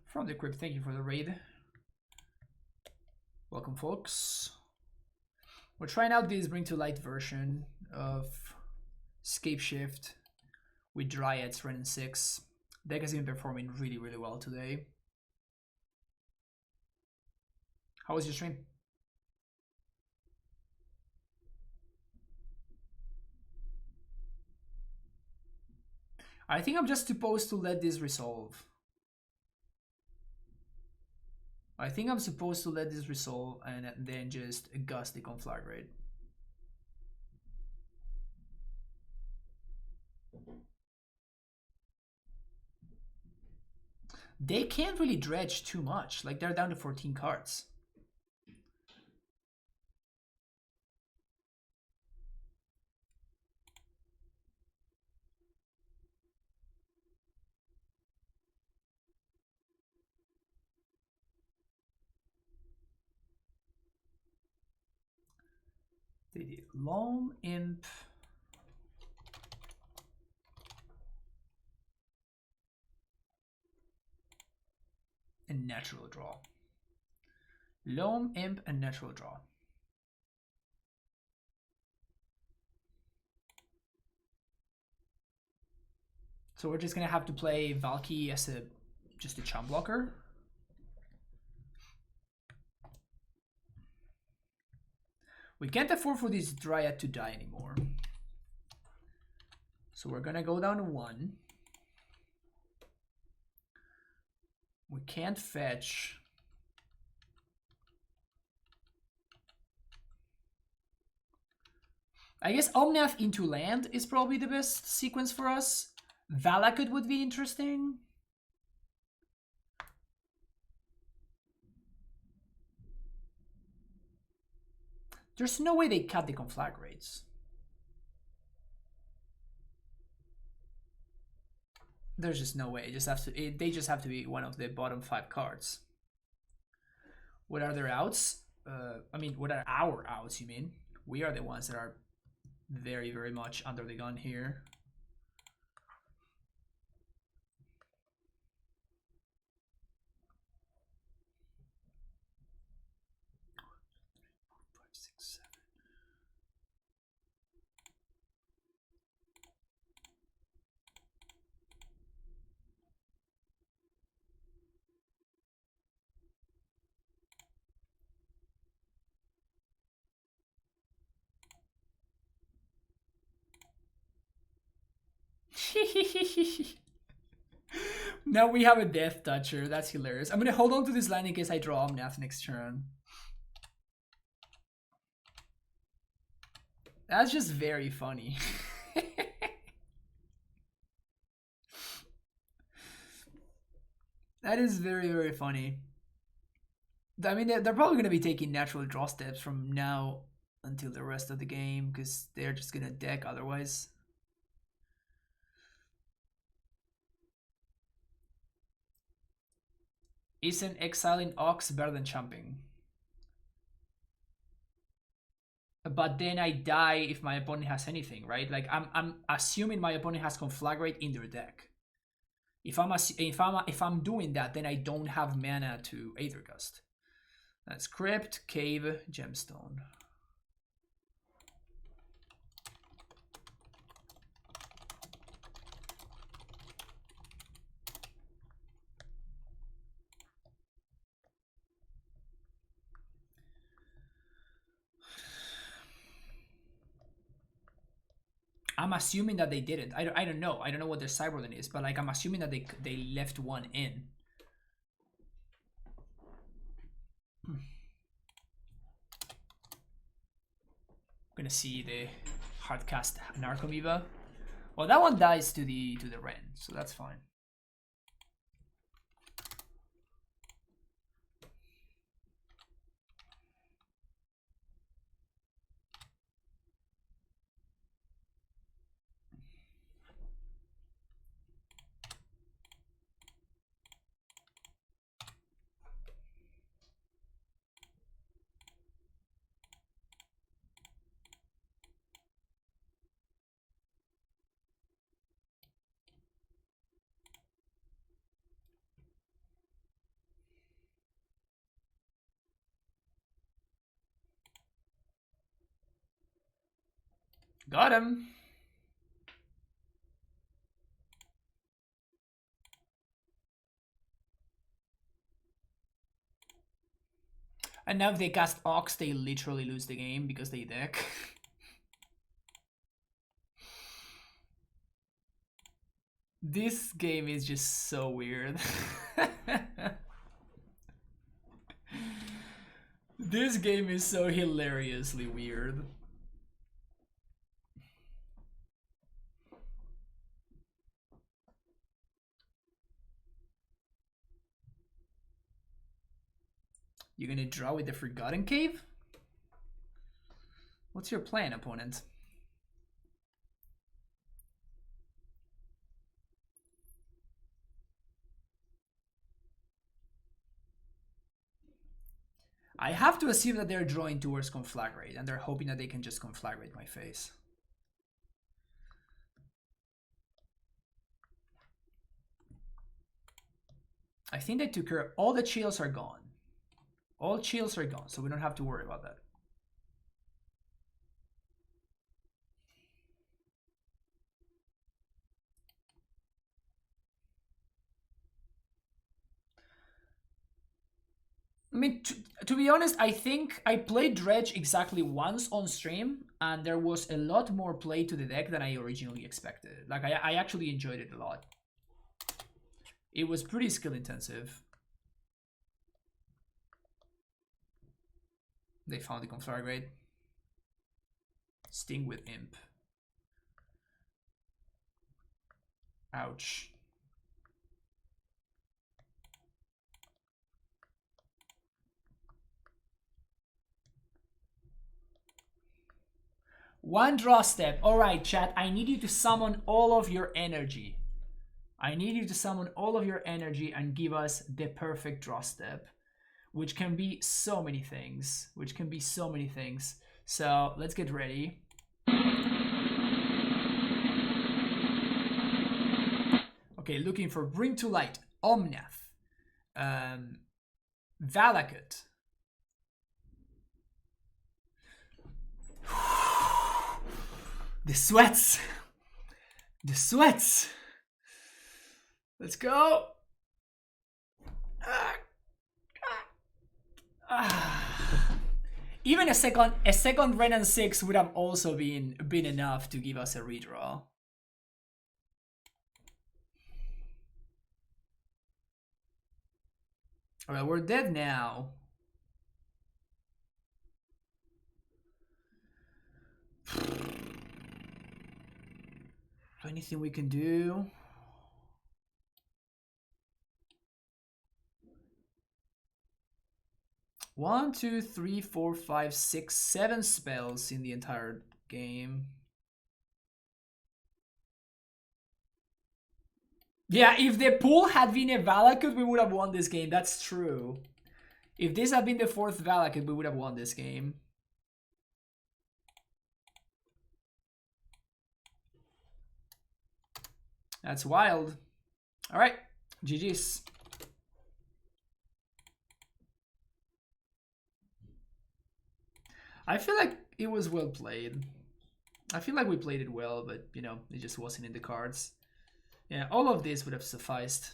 From the crypt, thank you for the raid. Welcome, folks. We're trying out this Bring to Light version of Scape Shift with Dryads running 6. Deck has been performing really, really well today. How was your stream? I think I'm just supposed to let this resolve. I think I'm supposed to let this resolve and then just gust the conflagrate. They can't really dredge too much. Like, they're down to 14 cards. They did Loam, Imp, and Natural Draw. Loam, Imp, and Natural Draw. So we're just gonna have to play Valky as just a chump blocker. We can't afford for this Dryad to die anymore. So we're gonna go down to 1. We can't fetch. I guess Omnath into land is probably the best sequence for us. Valakut would be interesting. There's no way they cut the conflagrates. There's just no way. It just has to. They just have to be one of the bottom 5 cards. What are their outs? I mean, what are our outs? You mean? We are the ones that are very, very much under the gun here. Now we have a Death Toucher. That's hilarious. I'm gonna hold on to this line in case I draw Omnath next turn. That's just very funny. That is very, very funny. I mean, they're probably going to be taking natural draw steps from now until the rest of the game because they're just going to deck otherwise. Isn't exiling Ox better than chumping? But then I die if my opponent has anything, right? Like I'm assuming my opponent has Conflagrate in their deck. If I'm doing that, then I don't have mana to Aether Gust. That's Crypt, Cave, Gemstone. I'm assuming that they didn't. I don't know. I don't know what their Cyberlin is, but like I'm assuming that they left one in. Gonna see the hardcast Narcomoeba. Well, that one dies to the Ren, so that's fine. Got him. And now if they cast Ox, they literally lose the game because they deck. This game is just so weird. This game is so hilariously weird. You're gonna draw with the Forgotten Cave? What's your plan, opponent? I have to assume that they're drawing towards Conflagrate and they're hoping that they can just Conflagrate my face. I think they took care. All the chills are gone. All chills are gone, so we don't have to worry about that. I mean, to be honest, I think I played Dredge exactly once on stream, and there was a lot more play to the deck than I originally expected. Like, I actually enjoyed it a lot. It was pretty skill intensive. They found the Conflagrate. Sting with Imp. Ouch. One draw step. Alright, chat. I need you to summon all of your energy. I need you to summon all of your energy and give us the perfect draw step. Which can be so many things. So let's get ready. Okay, looking for Bring to Light, Omnath, Valakut. The sweats. The sweats. Let's go. Even a second Ren and 6 would have also been enough to give us a redraw. Alright, we're dead now. Anything we can do? 1, 2, 3, 4, 5, 6, 7 spells in the entire game. Yeah, if the pool had been a Valakut, we would have won this game. That's true. If this had been the 4th Valakut, we would have won this game. That's wild. All right, GG's. I feel like it was well played. I feel like we played it well, but you know, it just wasn't in the cards. Yeah, all of this would have sufficed.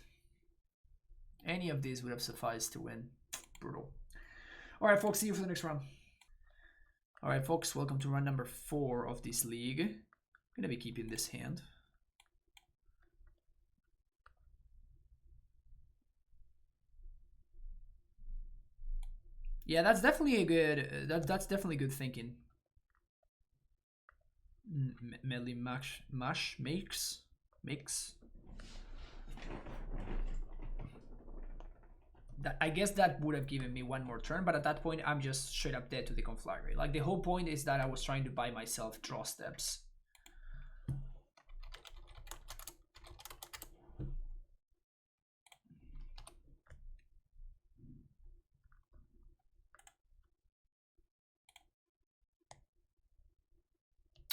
Any of these would have sufficed to win. Brutal. All right, folks, see you for the next round. All right, folks, welcome to round number 4 of this league. I'm gonna be keeping this hand. Yeah, that's definitely a good. That's definitely good thinking. Medley mash mix. I guess that would have given me one more turn, but at that point I'm just straight up dead to the Conflagration. Like the whole point is that I was trying to buy myself draw steps.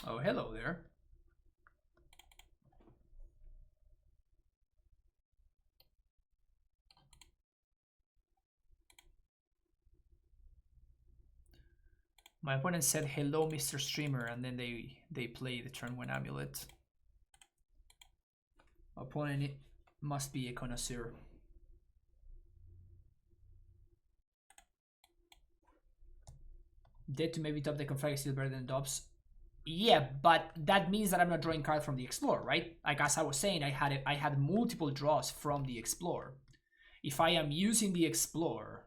Oh, hello there. My opponent said hello Mr. Streamer and then they play the turn 1 AmuLIT. Opponent must be a connoisseur. Dead to maybe top the Conflag is still better than Dobbs. Yeah, but that means that I'm not drawing cards from the Explorer, right? Like as I was saying, I had multiple draws from the Explorer. If I am using the Explorer,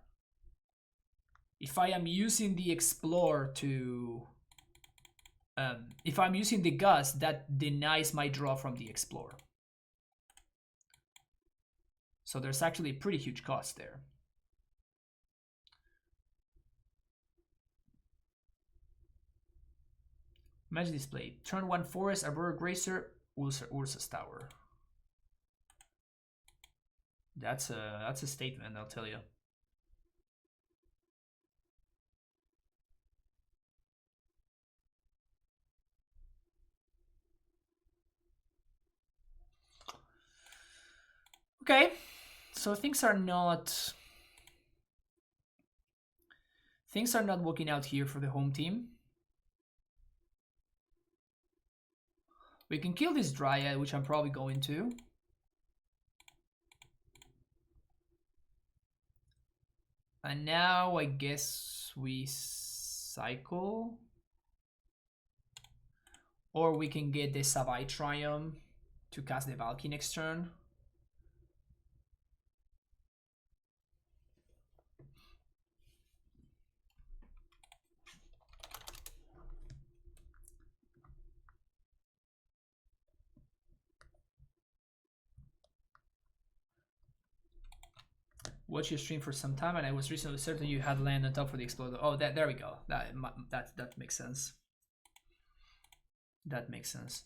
to if I'm using the Gust, that denies my draw from the Explorer. So there's actually a pretty huge cost there. Imagine this play. Turn 1 Forest, Arbor Gracer, Ursa's Tower. That's a statement, I'll tell you. Okay, so things are not working out here for the home team. We can kill this Dryad, which I'm probably going to. And now I guess we cycle. Or we can get the Savai Triumph to cast the Valky next turn. Watch your stream for some time, and I was recently certain you had land on top for the exploder. Oh, there we go. That makes sense. That makes sense.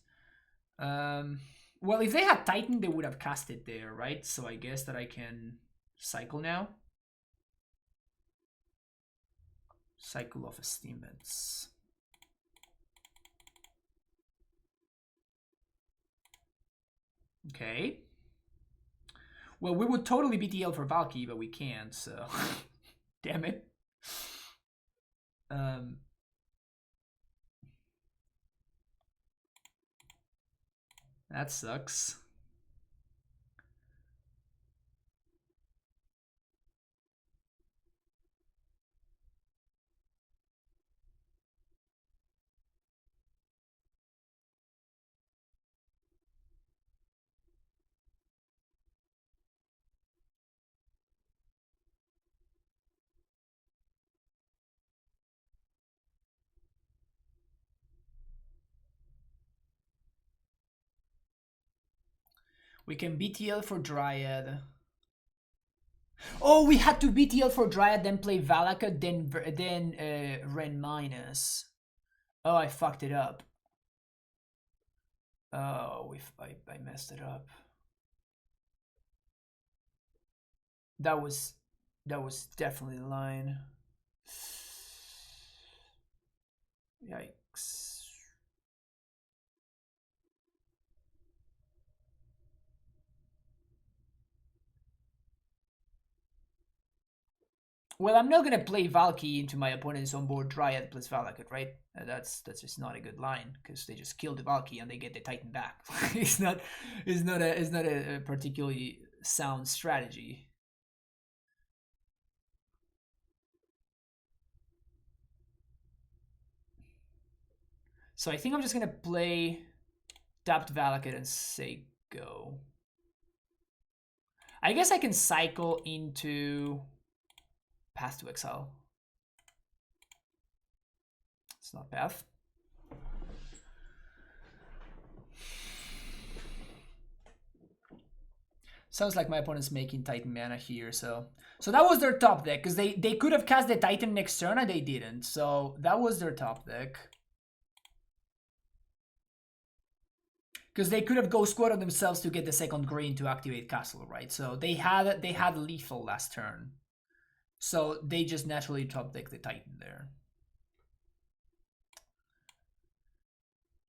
Well, if they had Titan, they would have cast it there, right? So I guess that I can cycle now. Cycle of Esteements. Okay. Well, we would totally BTL for Valky, but we can't, so... Damn it. That sucks. We can BTL for Dryad. Oh, we had to BTL for Dryad, then play Valaka, then Ren minus. Oh, I fucked it up. Oh, I messed it up. That was definitely the line. Yikes. Well, I'm not gonna play Valky into my opponent's onboard Dryad plus Valakut, right? That's just not a good line because they just kill the Valky and they get the Titan back. it's not a particularly sound strategy. So I think I'm just gonna play tapped Valakut and say go. I guess I can cycle into Path to Exile. It's not Path. Sounds like my opponent's making Titan mana here, so that was their top deck, because they could have cast the Titan next turn and they didn't, so that was their top deck. Because they could have Ghost Squad on themselves to get the second green to activate Castle, right? So they had lethal last turn. So they just naturally top deck the Titan there.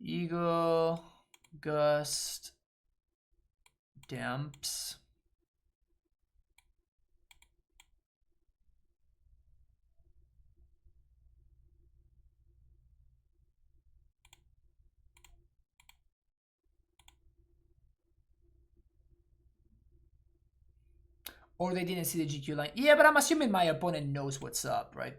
Eagle, Gust, Damps. Or they didn't see the GQ line. Yeah, but I'm assuming my opponent knows what's up, right?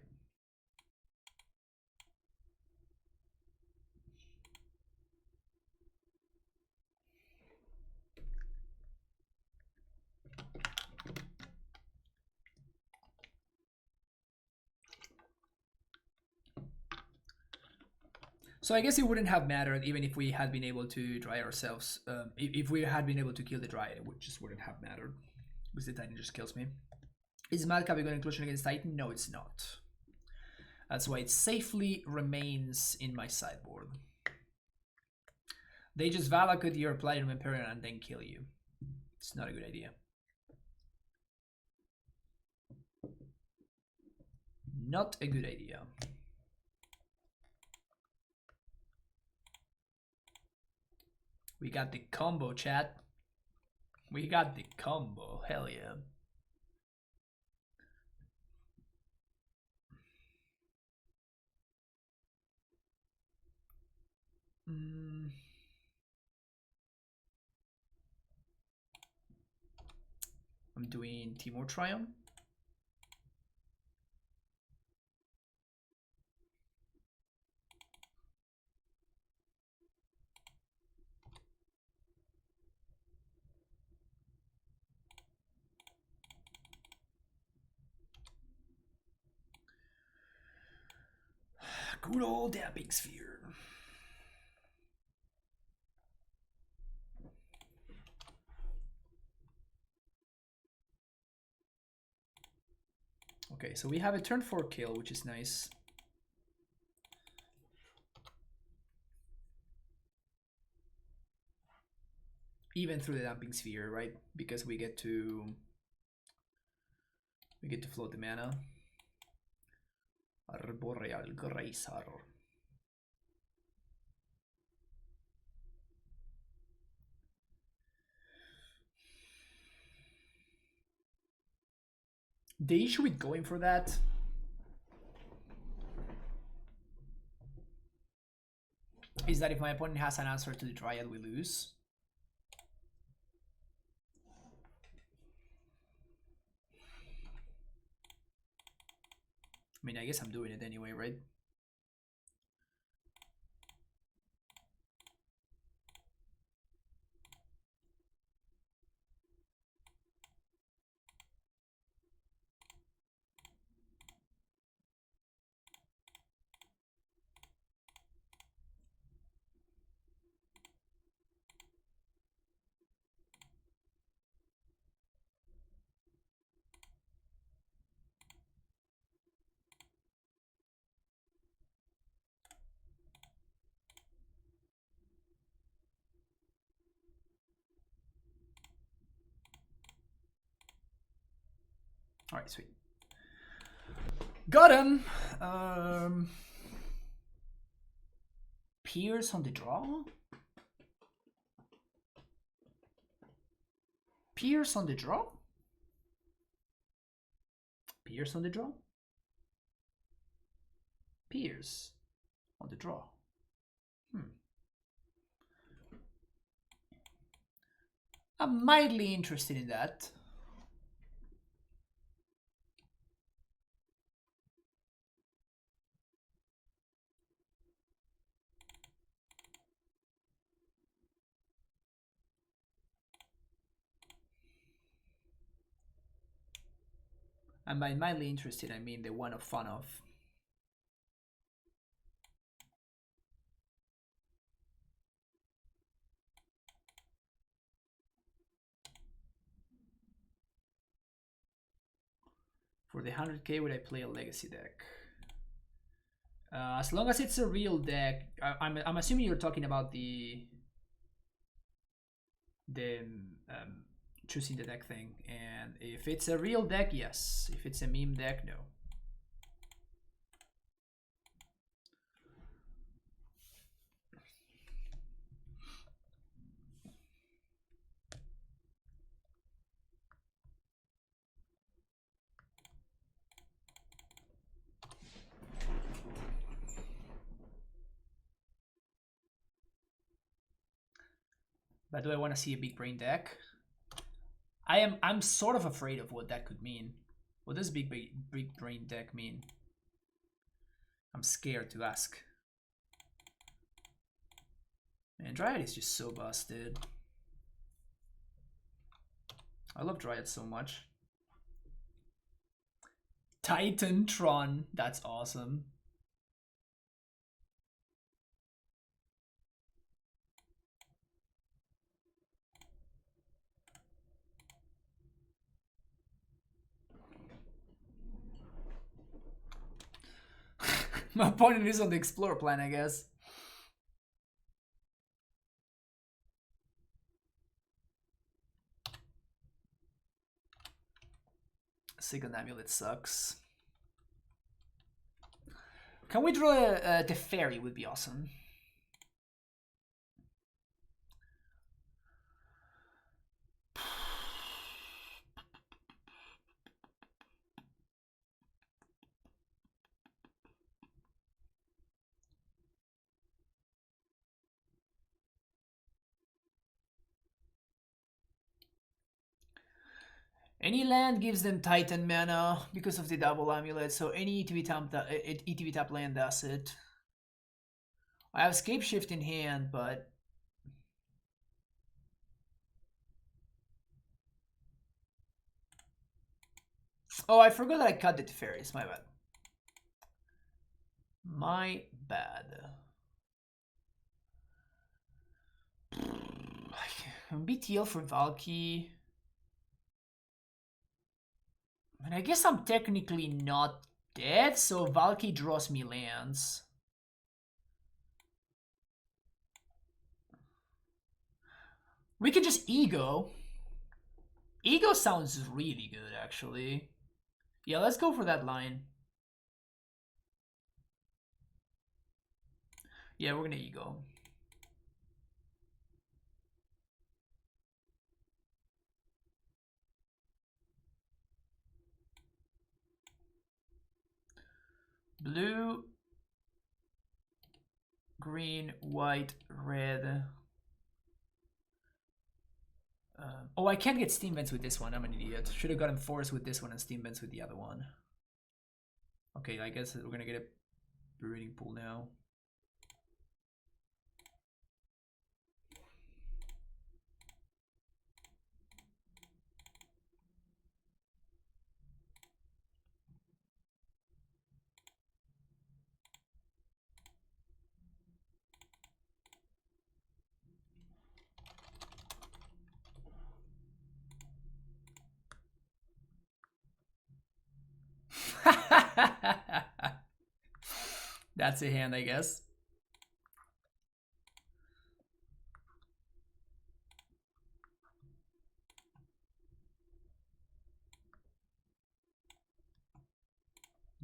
So I guess it wouldn't have mattered even if we had been able to dry ourselves. If we had been able to kill the dry, it just wouldn't have mattered. Because the Titan just kills me. Is Madcap a good inclusion against Titan? No, it's not. That's why it safely remains in my sideboard. They just Valakut your Platinum Imperial and then kill you. It's not a good idea. Not a good idea. We got the combo, chat. We got the combo. Hell yeah. I'm doing Timur Triumph. Good old Damping Sphere. Okay, so we have a turn 4 kill, which is nice. Even through the Damping Sphere, right? Because we get to float the mana. Arboreal Grazer. The issue with going for that is that if my opponent has an answer to the Dryad, we lose. I mean, I guess I'm doing it anyway, right? All right, sweet. Got him. Pierce on the draw. Pierce on the draw. Pierce on the draw. Pierce on the draw. I'm mildly interested in that. And by mildly interested, I mean the one of fun of. For the 100k, would I play a legacy deck? As long as it's a real deck, I'm assuming you're talking about the choosing the deck thing. And if it's a real deck, yes. If it's a meme deck, no. But do I want to see a big brain deck? I'm sort of afraid of what that could mean. What does big brain deck mean? I'm scared to ask. Man, Dryad is just so busted. I love Dryad so much. Titantron, that's awesome. My opponent is on the Explorer plan, I guess. Second AmuLIT sucks. Can we draw a Teferi? Would be awesome. Any land gives them Titan mana because of the double AmuLIT, so any ETB tap land does it. I have Scape Shift in hand, but... Oh, I forgot that I cut the Teferis, my bad. My bad. BTL for Valky. And I guess I'm technically not dead, so Valky draws me lands. We could just Ego. Ego sounds really good, actually. Yeah, let's go for that line. Yeah, we're gonna Ego. Blue, green, white, red. Oh, I can't get Steam Vents with this one. I'm an idiot. Should have gotten Force with this one and Steam Vents with the other one. Okay, I guess we're gonna get a breeding pool now. That's a hand, I guess.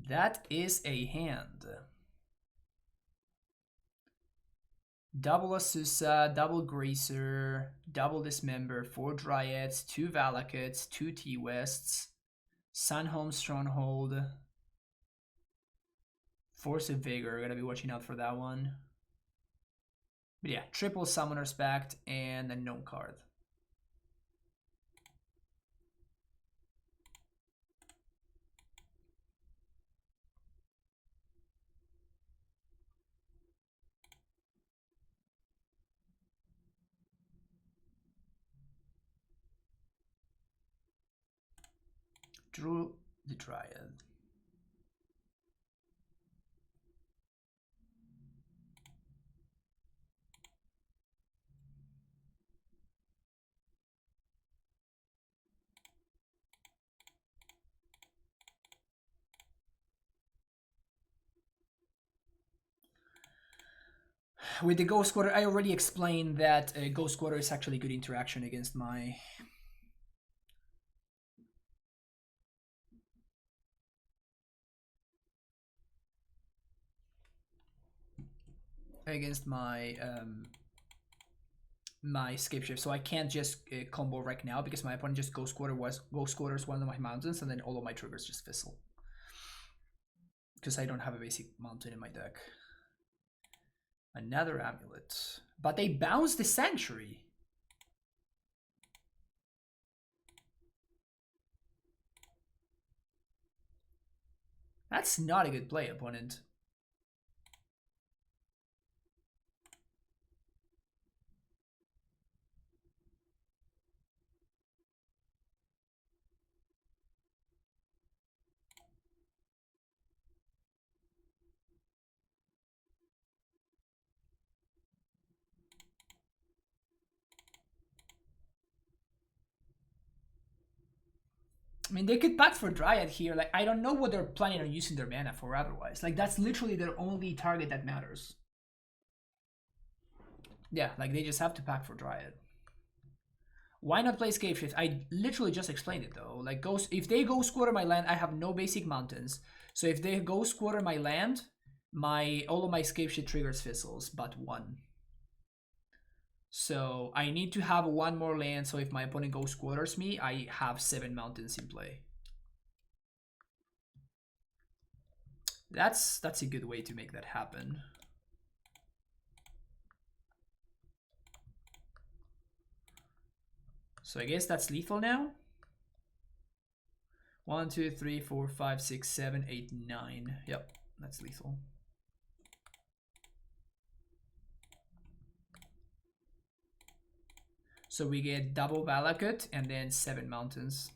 That is a hand. Double Asusa, double Gracer, double Dismember, 4 Dryads, 2 Valakuts, 2 T-Wests, Sunhome Stronghold, Force of Vigor. Gotta be watching out for that one. But yeah, triple Summoner's Pact and a no card. Drew the Dryad. With the Ghost Quarter, I already explained that Ghost Quarter is actually good interaction against my my escape shift, so I can't just combo right now because my opponent just Ghost Quarters one of my mountains, and then all of my triggers just fizzle because I don't have a basic mountain in my deck. Another Amulet, but they bounce the Sanctuary. That's not a good play, opponent. I mean, they could pack for Dryad here. Like, I don't know what they're planning on using their mana for otherwise. Like, that's literally their only target that matters. Yeah, like, they just have to pack for Dryad. Why not play Escape Shift? I literally just explained it, though. Like, if they Ghost Quarter my land, I have no basic mountains. So if they Ghost Quarter my land, all of my Escape Shift triggers fizzles, but one. So I need to have one more land, so if my opponent Ghost Quarters me, I have 7 mountains in play. That's a good way to make that happen. So I guess that's lethal now. 1, 2, 3, 4, 5, 6, 7, 8, 9. Yep, that's lethal. So we get double Valakut and then 7 mountains.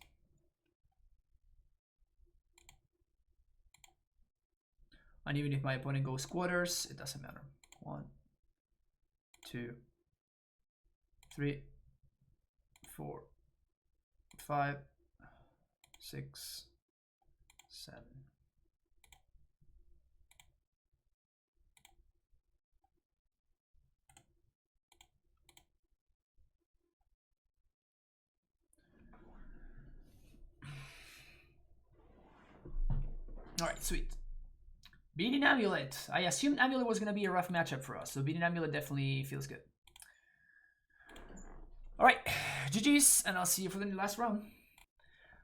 And even if my opponent goes quarters, it doesn't matter. 1, 2, 3, 4, 5, 6, 7. Alright, sweet. Beating AmuLIT. I assumed AmuLIT was going to be a rough matchup for us, so beating AmuLIT definitely feels good. Alright, GG's, and I'll see you for the last round.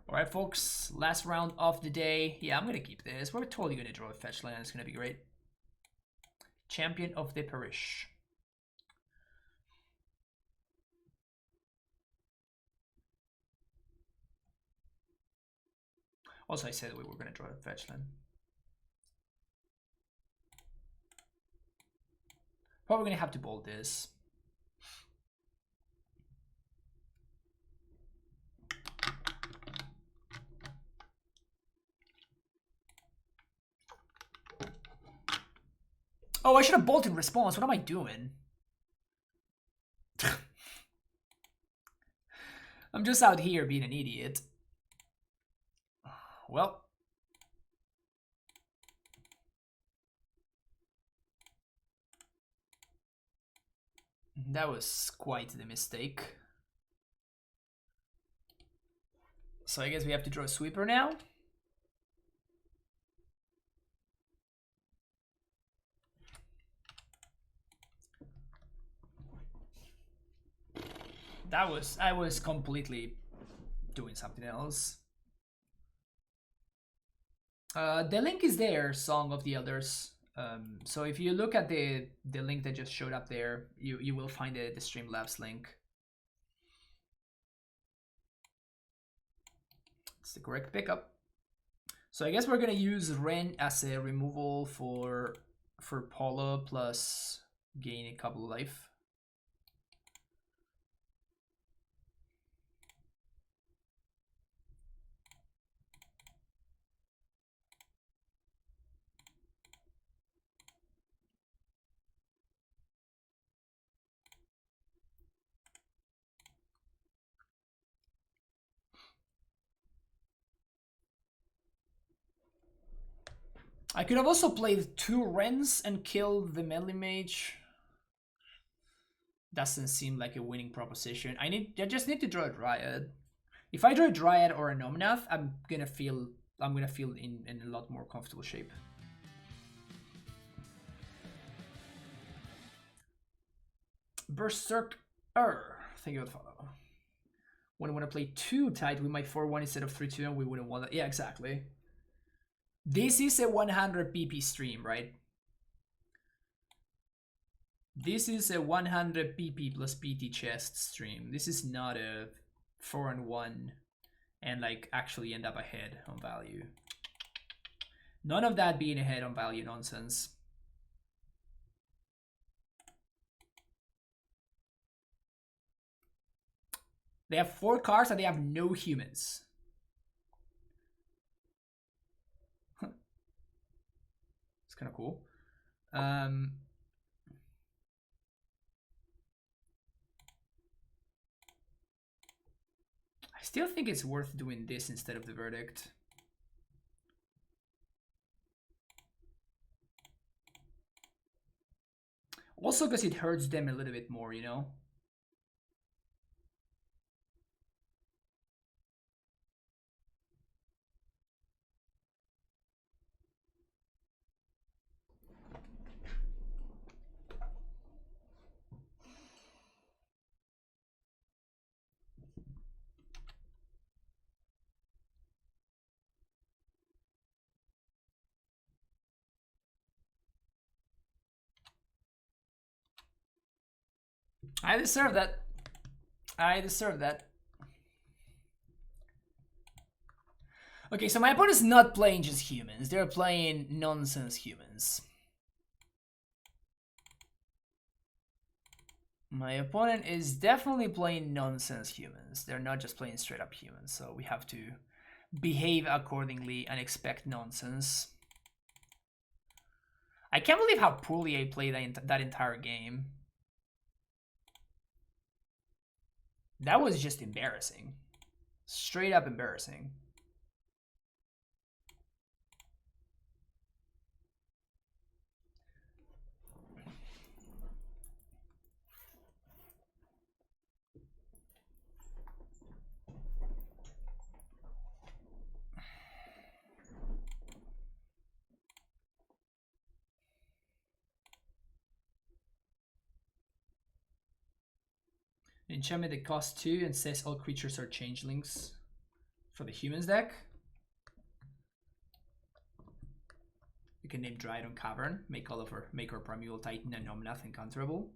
Alright, folks, last round of the day. Yeah, I'm going to keep this. We're totally going to draw a fetch land. It's going to be great. Champion of the Parish. Also, I said we were going to draw a fetch land. Probably going to have to bold this. Oh, I should have bolted response. What am I doing? I'm just out here being an idiot. Well. That was quite the mistake. So I guess we have to draw a sweeper now. I was completely doing something else. The link is there, Song of the Elders. So if you look at the link that just showed up there, you will find the Streamlabs link. It's the correct pickup. So I guess we're gonna use Ren as a removal for Paula plus gain a couple of life. I could have also played 2 Rens and killed the melee mage. Doesn't seem like a winning proposition. I just need to draw a Dryad. If I draw a Dryad or a Nominath, I'm gonna feel in a lot more comfortable shape. Berserker, thank you for the follow. When I want to play 2 tight, we might 4-1 instead of 3-2, and we wouldn't want that. Yeah, exactly. This is a 100 PP stream, right? This is a 100 PP plus PT chest stream. This is not a 4-1 and like actually end up ahead on value. None of that being ahead on value nonsense. They have 4 cards and they have no humans. It's kind of cool. I still think it's worth doing this instead of the Verdict. Also because it hurts them a little bit more, you know? I deserve that. I deserve that. Okay, so my opponent's not playing just humans. They're playing nonsense humans. My opponent is definitely playing nonsense humans. They're not just playing straight up humans. So we have to behave accordingly and expect nonsense. I can't believe how poorly I played that entire game. That was just embarrassing. Straight up embarrassing. Enchantment that costs 2 and says all creatures are changelings for the humans deck. You can name Dryad Cavern, make Oliver, make her Primeval Titan and Nominath uncounterable.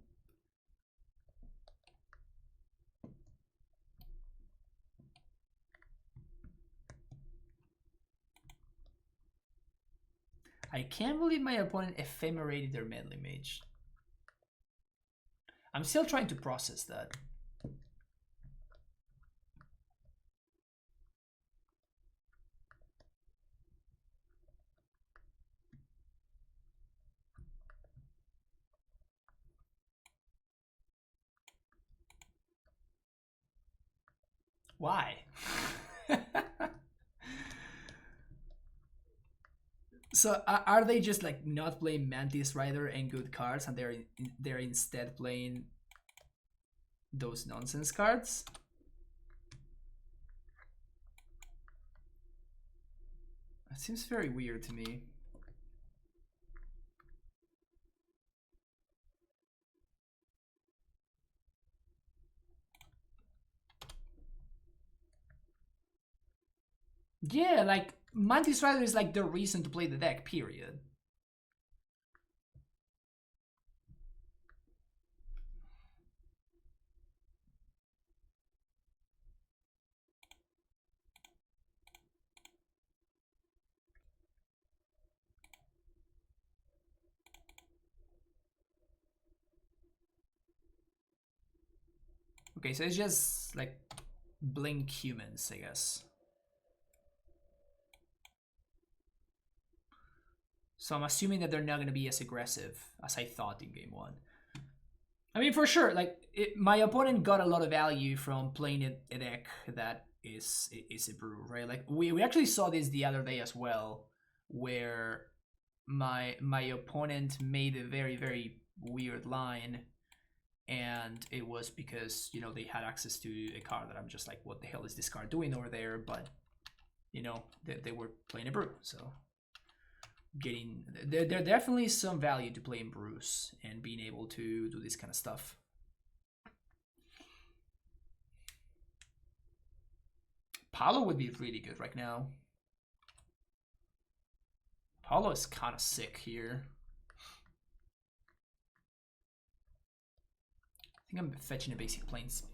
I can't believe my opponent ephemerated their melee mage. I'm still trying to process that. Why? So are they just like not playing Mantis Rider and good cards, and they're instead playing those nonsense cards? That seems very weird to me. Yeah, like Mantis Rider is like the reason to play the deck, period. Okay, so it's just like blink humans, I guess. So I'm assuming that they're not going to be as aggressive as I thought in game one. I mean, for sure, like my opponent got a lot of value from playing a deck that is a brew, right? Like we actually saw this the other day as well, where my opponent made a very weird line, and it was because they had access to a card that I'm just like, what the hell is this card doing over there? But they were playing a brew, so there definitely is some value to playing brews and being able to do this kind of stuff. Paulo would be really good right now. Paulo is kind of sick here. I think I'm fetching a basic planes.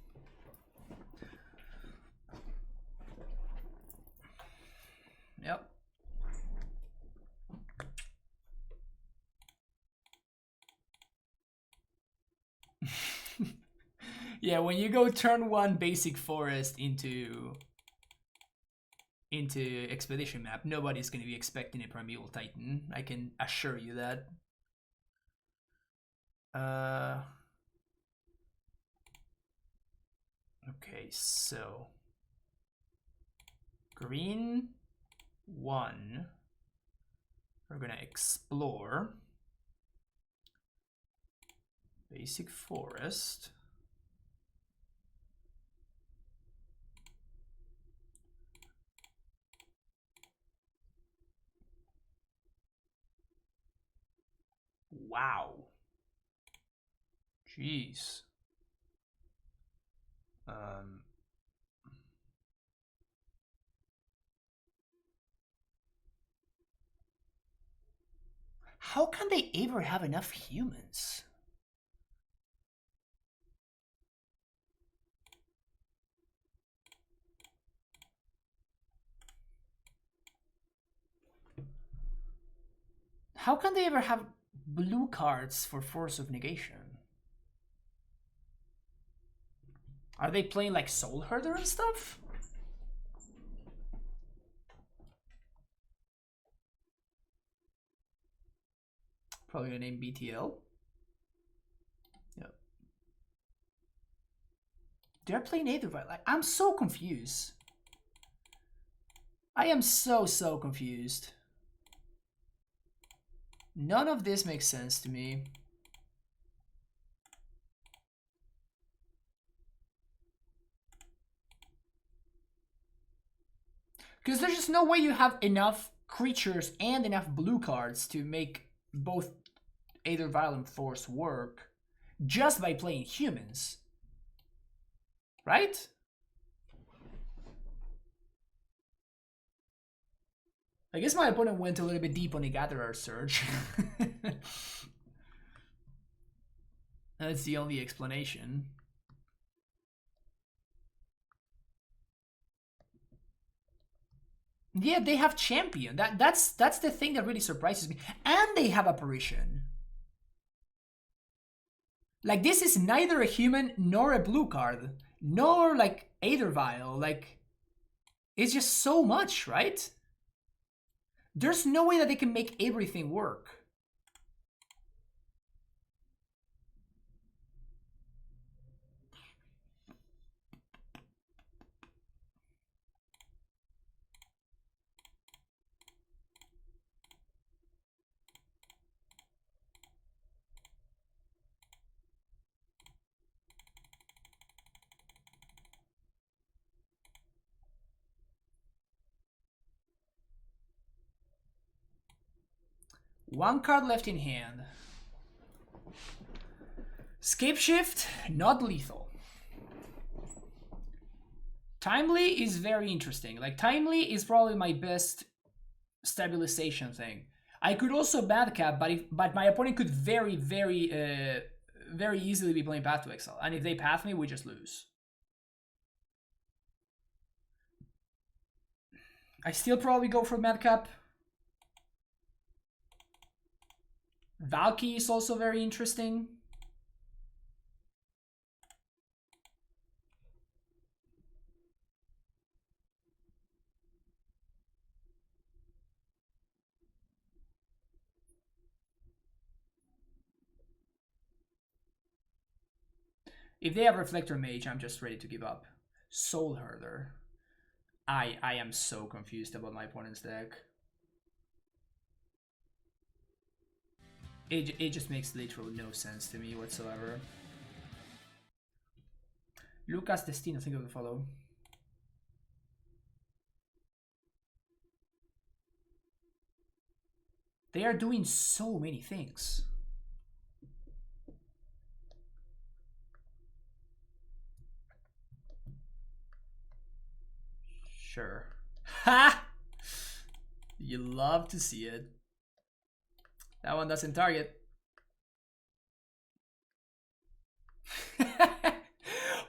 Yep. Yeah, when you go turn 1 basic forest into expedition map, nobody's going to be expecting a primeval titan. I can assure you that. Okay, so green 1, we're gonna explore basic forest. Wow. Jeez. How can they ever have enough humans? How can they ever have blue cards for Force of Negation? Are they playing like Soul Herder and stuff? Probably gonna name BTL. Yep. They're playing Aethervile. Like, I'm so confused. I am so confused. None of this makes sense to me. Because there's just no way you have enough creatures and enough blue cards to make both Aethervile and Force work just by playing humans. Right? I guess my opponent went a little bit deep on the Gatherer Surge. That's the only explanation. Yeah, they have Champion. That's the thing that really surprises me. And they have Apparition. Like, this is neither a human nor a blue card, nor like Aethervile. Like, it's just so much, right? There's no way that they can make everything work. One card left in hand. Scape Shift, not lethal. Timely is very interesting. Like, Timely is probably my best stabilization thing. I could also bad cap, but my opponent could very easily be playing Path to Exile, and if they path me, we just lose. I still probably go for Madcap. Valky is also very interesting. If they have Reflector Mage, I'm just ready to give up. Soul Herder. I am so confused about my opponent's deck. It just makes literally no sense to me whatsoever. Lucas Destino, think of the follow. They are doing so many things. Sure. Ha! You love to see it. That one doesn't target.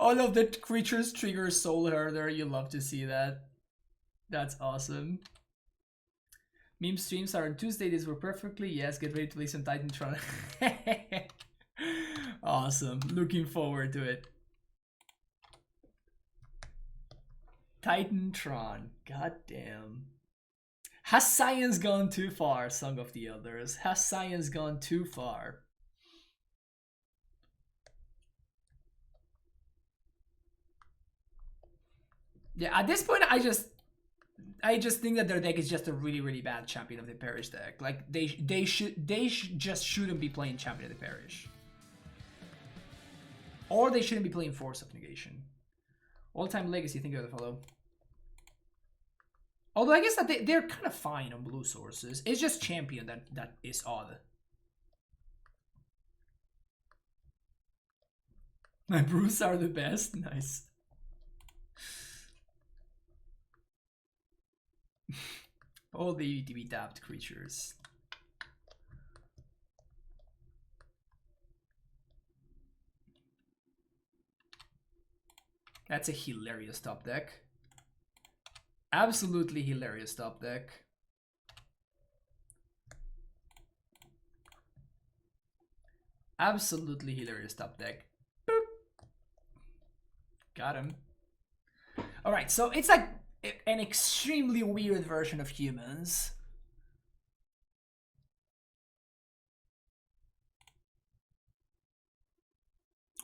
All of the creatures trigger Soul Herder. You love to see that. That's awesome. Meme streams are on Tuesday. These were perfectly. Yes, get ready to play some Titantron. Awesome. Looking forward to it. Titantron. God damn. Has science gone too far, Song of the Elders? Has science gone too far? Yeah, at this point, I just think that their deck is just a really bad Champion of the Parish deck. Like, they just shouldn't be playing Champion of the Parish, or they shouldn't be playing Force of Negation. All-time Legacy, think of the follow. Although I guess that they're kind of fine on blue sources. It's just Champion that is odd. My brews are the best. Nice. All the ETB tapped creatures. That's a hilarious top deck. Absolutely hilarious top deck. Absolutely hilarious top deck. Boop. Got him. Alright, so it's like an extremely weird version of humans.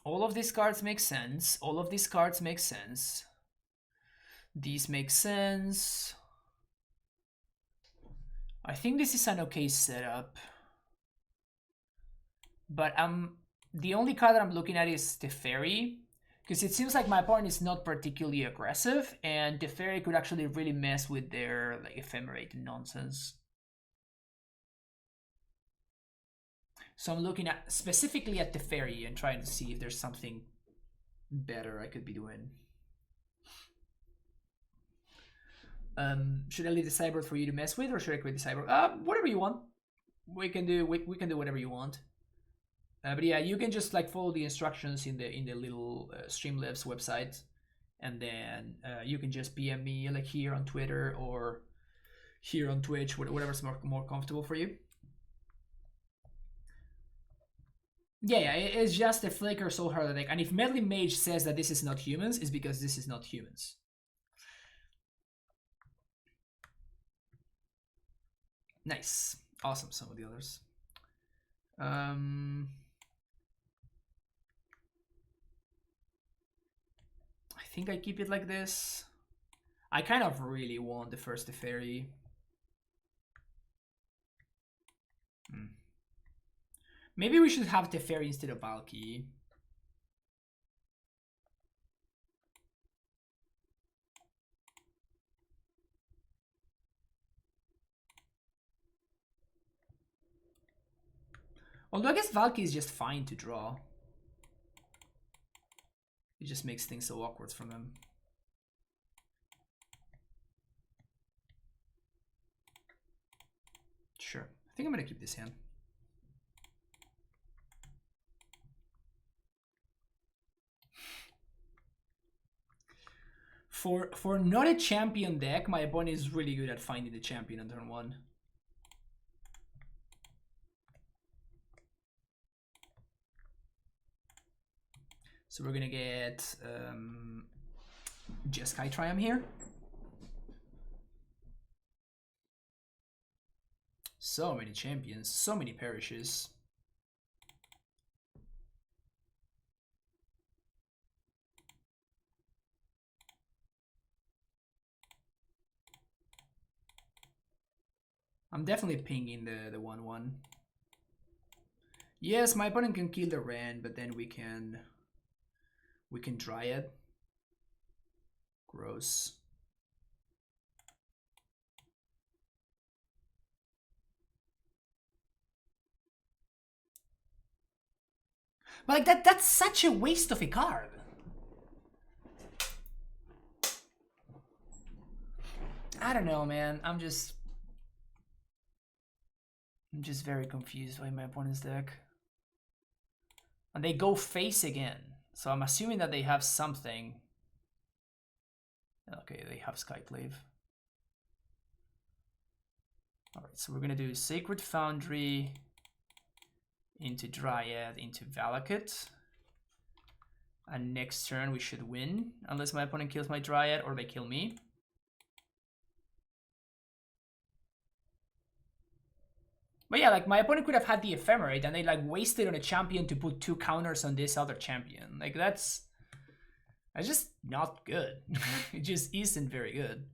All of these cards make sense. All of these cards make sense. These make sense. I think this is an okay setup. But the only card that I'm looking at is Teferi, because it seems like my opponent is not particularly aggressive, and Teferi could actually really mess with their like ephemerate nonsense. So I'm looking at specifically at Teferi and trying to see if there's something better I could be doing. Should I leave the sideboard for you to mess with, or should I create the sideboard? Whatever you want. We can do whatever you want. But yeah, you can just like follow the instructions in the little Streamlabs website, and then you can just PM me like here on Twitter or here on Twitch, whatever's more comfortable for you. Yeah, it's just a Flicker Soul Herder deck, and if Meddling Mage says that this is not humans, it's because this is not humans. Nice, awesome. Some of the others. I think I keep it like this. I kind of really want the first Teferi. Maybe we should have Teferi instead of Valky. Although I guess Valky is just fine to draw. It just makes things so awkward from them. Sure. I think I'm gonna keep this hand. For not a champion deck, my opponent is really good at finding the champion on turn 1. So we're gonna get Jeskai Triumph here. So many champions, so many parishes. I'm definitely pinging the 1/1. Yes, my opponent can kill the Ren, but then we can Dryad. Gross. But like that's such a waste of a card. I don't know, man. I'm just very confused by my opponent's deck. And they go face again. So I'm assuming that they have something. Okay, they have Skyclave. Alright, so we're gonna do Sacred Foundry into Dryad into Valakut. And next turn we should win. Unless my opponent kills my Dryad or they kill me. But yeah, like my opponent could have had the Ephemerate and they like wasted on a champion to put 2 counters on this other champion. Like that's just not good. It just isn't very good.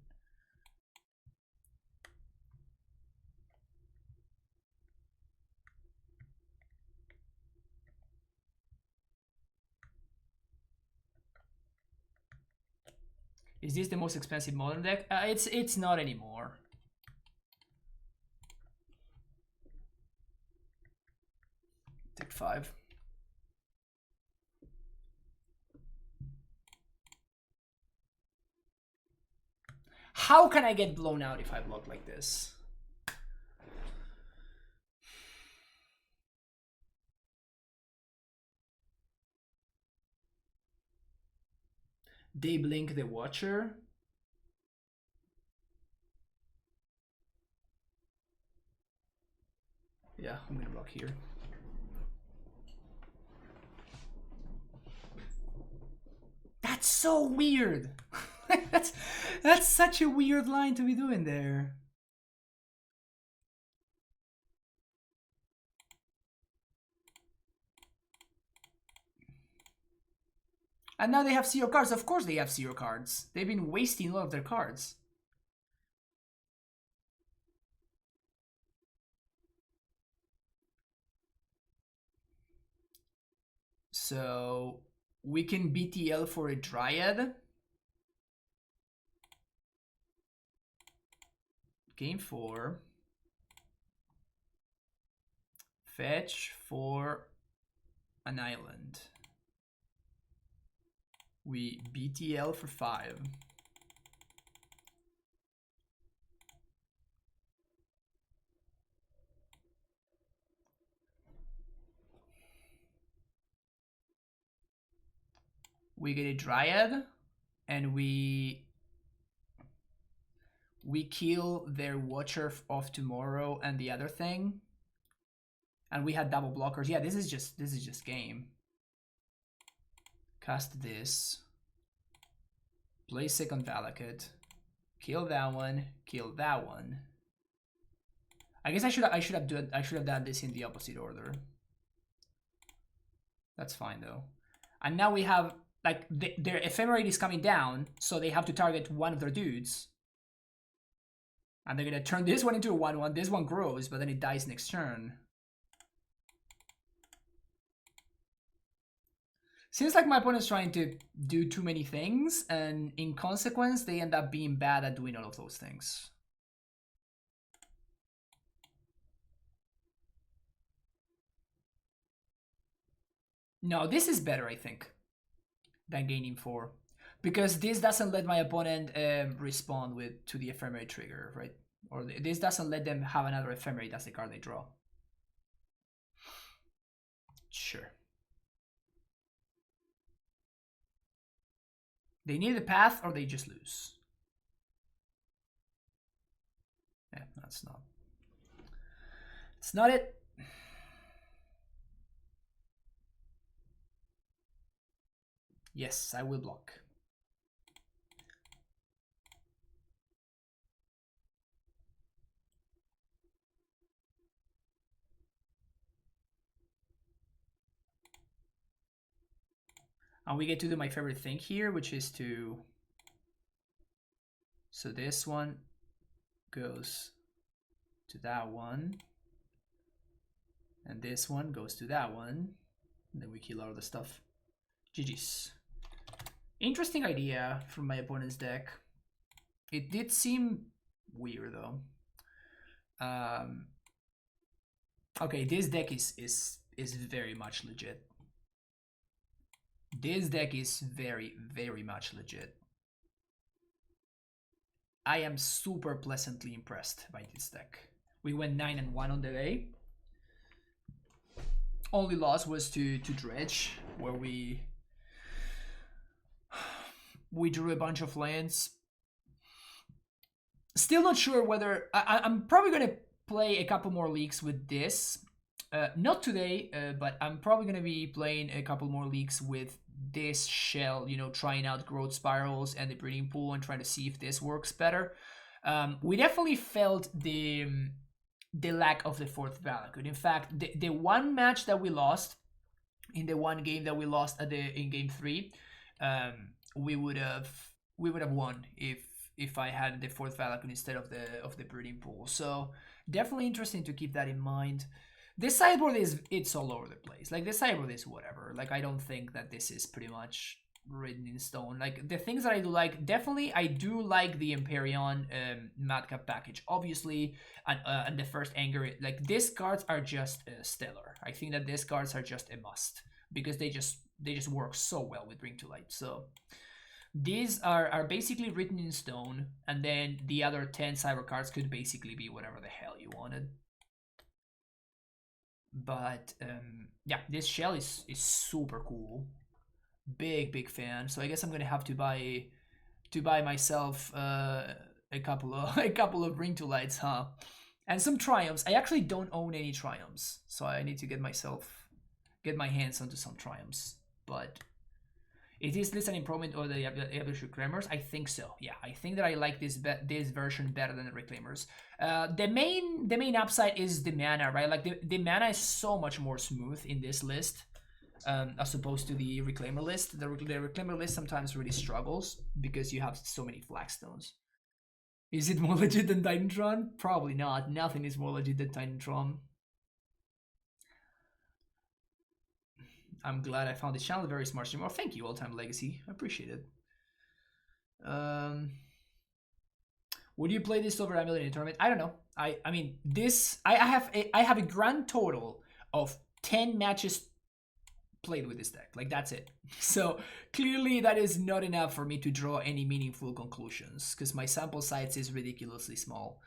Is this the most expensive modern deck? It's not anymore. Take 5. How can I get blown out if I block like this? They blink the Watcher. Yeah, I'm gonna block here. That's so weird. that's such a weird line to be doing there. And now they have 0 cards. Of course they have 0 cards. They've been wasting a lot of their cards. So we can BTL for a Dryad. Game 4. Fetch for an island. We BTL for 5. We get a Dryad, and we kill their Watcher of Tomorrow and the other thing. And we had double blockers. Yeah, this is just game. Cast this. Play second Valakut. Kill that one. Kill that one. I guess I should have done this in the opposite order. That's fine though. And now we have like their Ephemerate is coming down, so they have to target one of their dudes. And they're gonna turn this one into a 1/1. This one grows, but then it dies next turn. Seems like my opponent's trying to do too many things, and in consequence, they end up being bad at doing all of those things. No, this is better, I think, than gaining 4. Because this doesn't let my opponent respond to the Ephemerate trigger, right? Or this doesn't let them have another ephemerate. That's the card they draw. Sure. They need the path or they just lose. Yeah, that's not. It's not it. Yes, I will block. And we get to do my favorite thing here, which is to... So this one goes to that one. And this one goes to that one. And then we kill all the stuff. GG's. Interesting idea from my opponent's deck. It did seem weird though. Okay, this deck is very much legit. This deck is very, very much legit. I am super pleasantly impressed by this deck. We went 9-1 on the day. Only loss was to Dredge, where we drew a bunch of lands. Still not sure whether... I'm probably going to play a couple more leagues with this. Not today, but I'm probably going to be playing a couple more leagues with this shell, you know, trying out growth spirals and the breeding pool and trying to see if this works better. We definitely felt the lack of the fourth Valakut. In fact, the one match that we lost, in the one game that we lost in game 3, we would have won if I had the fourth Valakut instead of the breeding pool. So definitely interesting to keep that in mind. This sideboard it's all over the place. Like, the sideboard is whatever. Like, I don't think that this is pretty much written in stone. Like, the things that I do like, definitely I do like the Empyrean Madcap package, obviously, and the first Anger. Like, these cards are just stellar. I think that these cards are just a must because they just work so well with Bring to Light. So these are basically written in stone, and then the other 10 cyber cards could basically be whatever the hell you wanted. But yeah, this shell is super cool. Big fan. So I guess I'm gonna have to buy myself a couple of Bring to Lights, huh? And some Triumphs. I actually don't own any Triumphs, so I need to get my hands onto some Triumphs. But is this an improvement over the Evolution Reclaimers? I think so. Yeah, I think that I like this version better than the Reclaimers. The main upside is the mana, right? Like, the mana is so much more smooth in this list as opposed to the Reclaimer list. The Reclaimer list sometimes really struggles because you have so many Flagstones. Is it more legit than Titantron? Probably not. Nothing is more legit than Titantron. I'm glad I found this channel. Very smart streamer. Oh, thank you, All Time Legacy. I appreciate it. Would you play this over AmuLIT in a tournament? I don't know. I mean, this I have a grand total of 10 matches played with this deck. Like, that's it. So clearly that is not enough for me to draw any meaningful conclusions because my sample size is ridiculously small.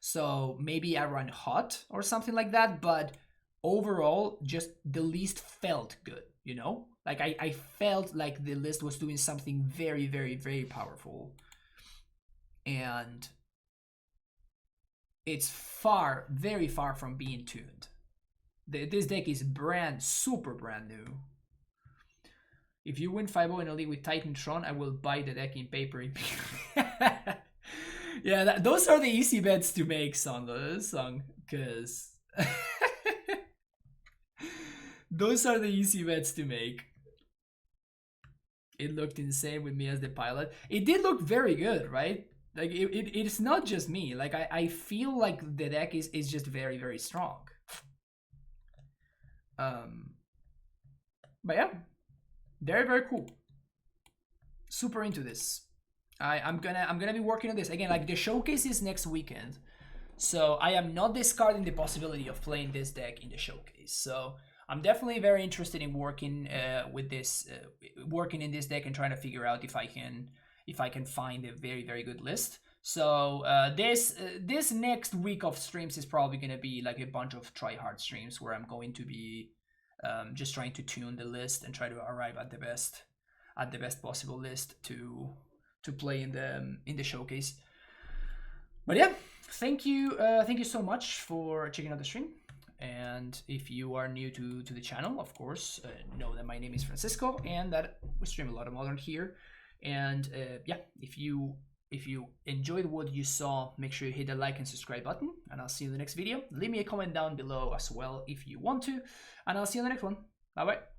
So maybe I run hot or something like that, but overall, just the list felt good, you know? Like, I felt like the list was doing something very, very, very powerful. And it's very far from being tuned. This deck is super brand new. If you win 5-0 in a league with Titantron, I will buy the deck in paper. Yeah, those are the easy bets to make, Song, because... Those are the easy bets to make. It looked insane with me as the pilot. It did look very good, right? Like, it's not just me. Like, I feel like the deck is just very, very strong. But yeah, very cool. Super into this. I'm gonna be working on this again. Like, the showcase is next weekend, so I am not discarding the possibility of playing this deck in the showcase. So I'm definitely very interested in working with this, working in this deck and trying to figure out if I can find a very good list. So this next week of streams is probably gonna be like a bunch of try hard streams where I'm going to be just trying to tune the list and try to arrive at the best possible list to play in the showcase. But yeah, thank you so much for checking out the stream. And if you are new to the channel, of course, know that my name is Francisco and that we stream a lot of Modern here. And yeah, if you enjoyed what you saw, make sure you hit the like and subscribe button, and I'll see you in the next video. Leave me a comment down below as well if you want to, and I'll see you in the next one. Bye bye.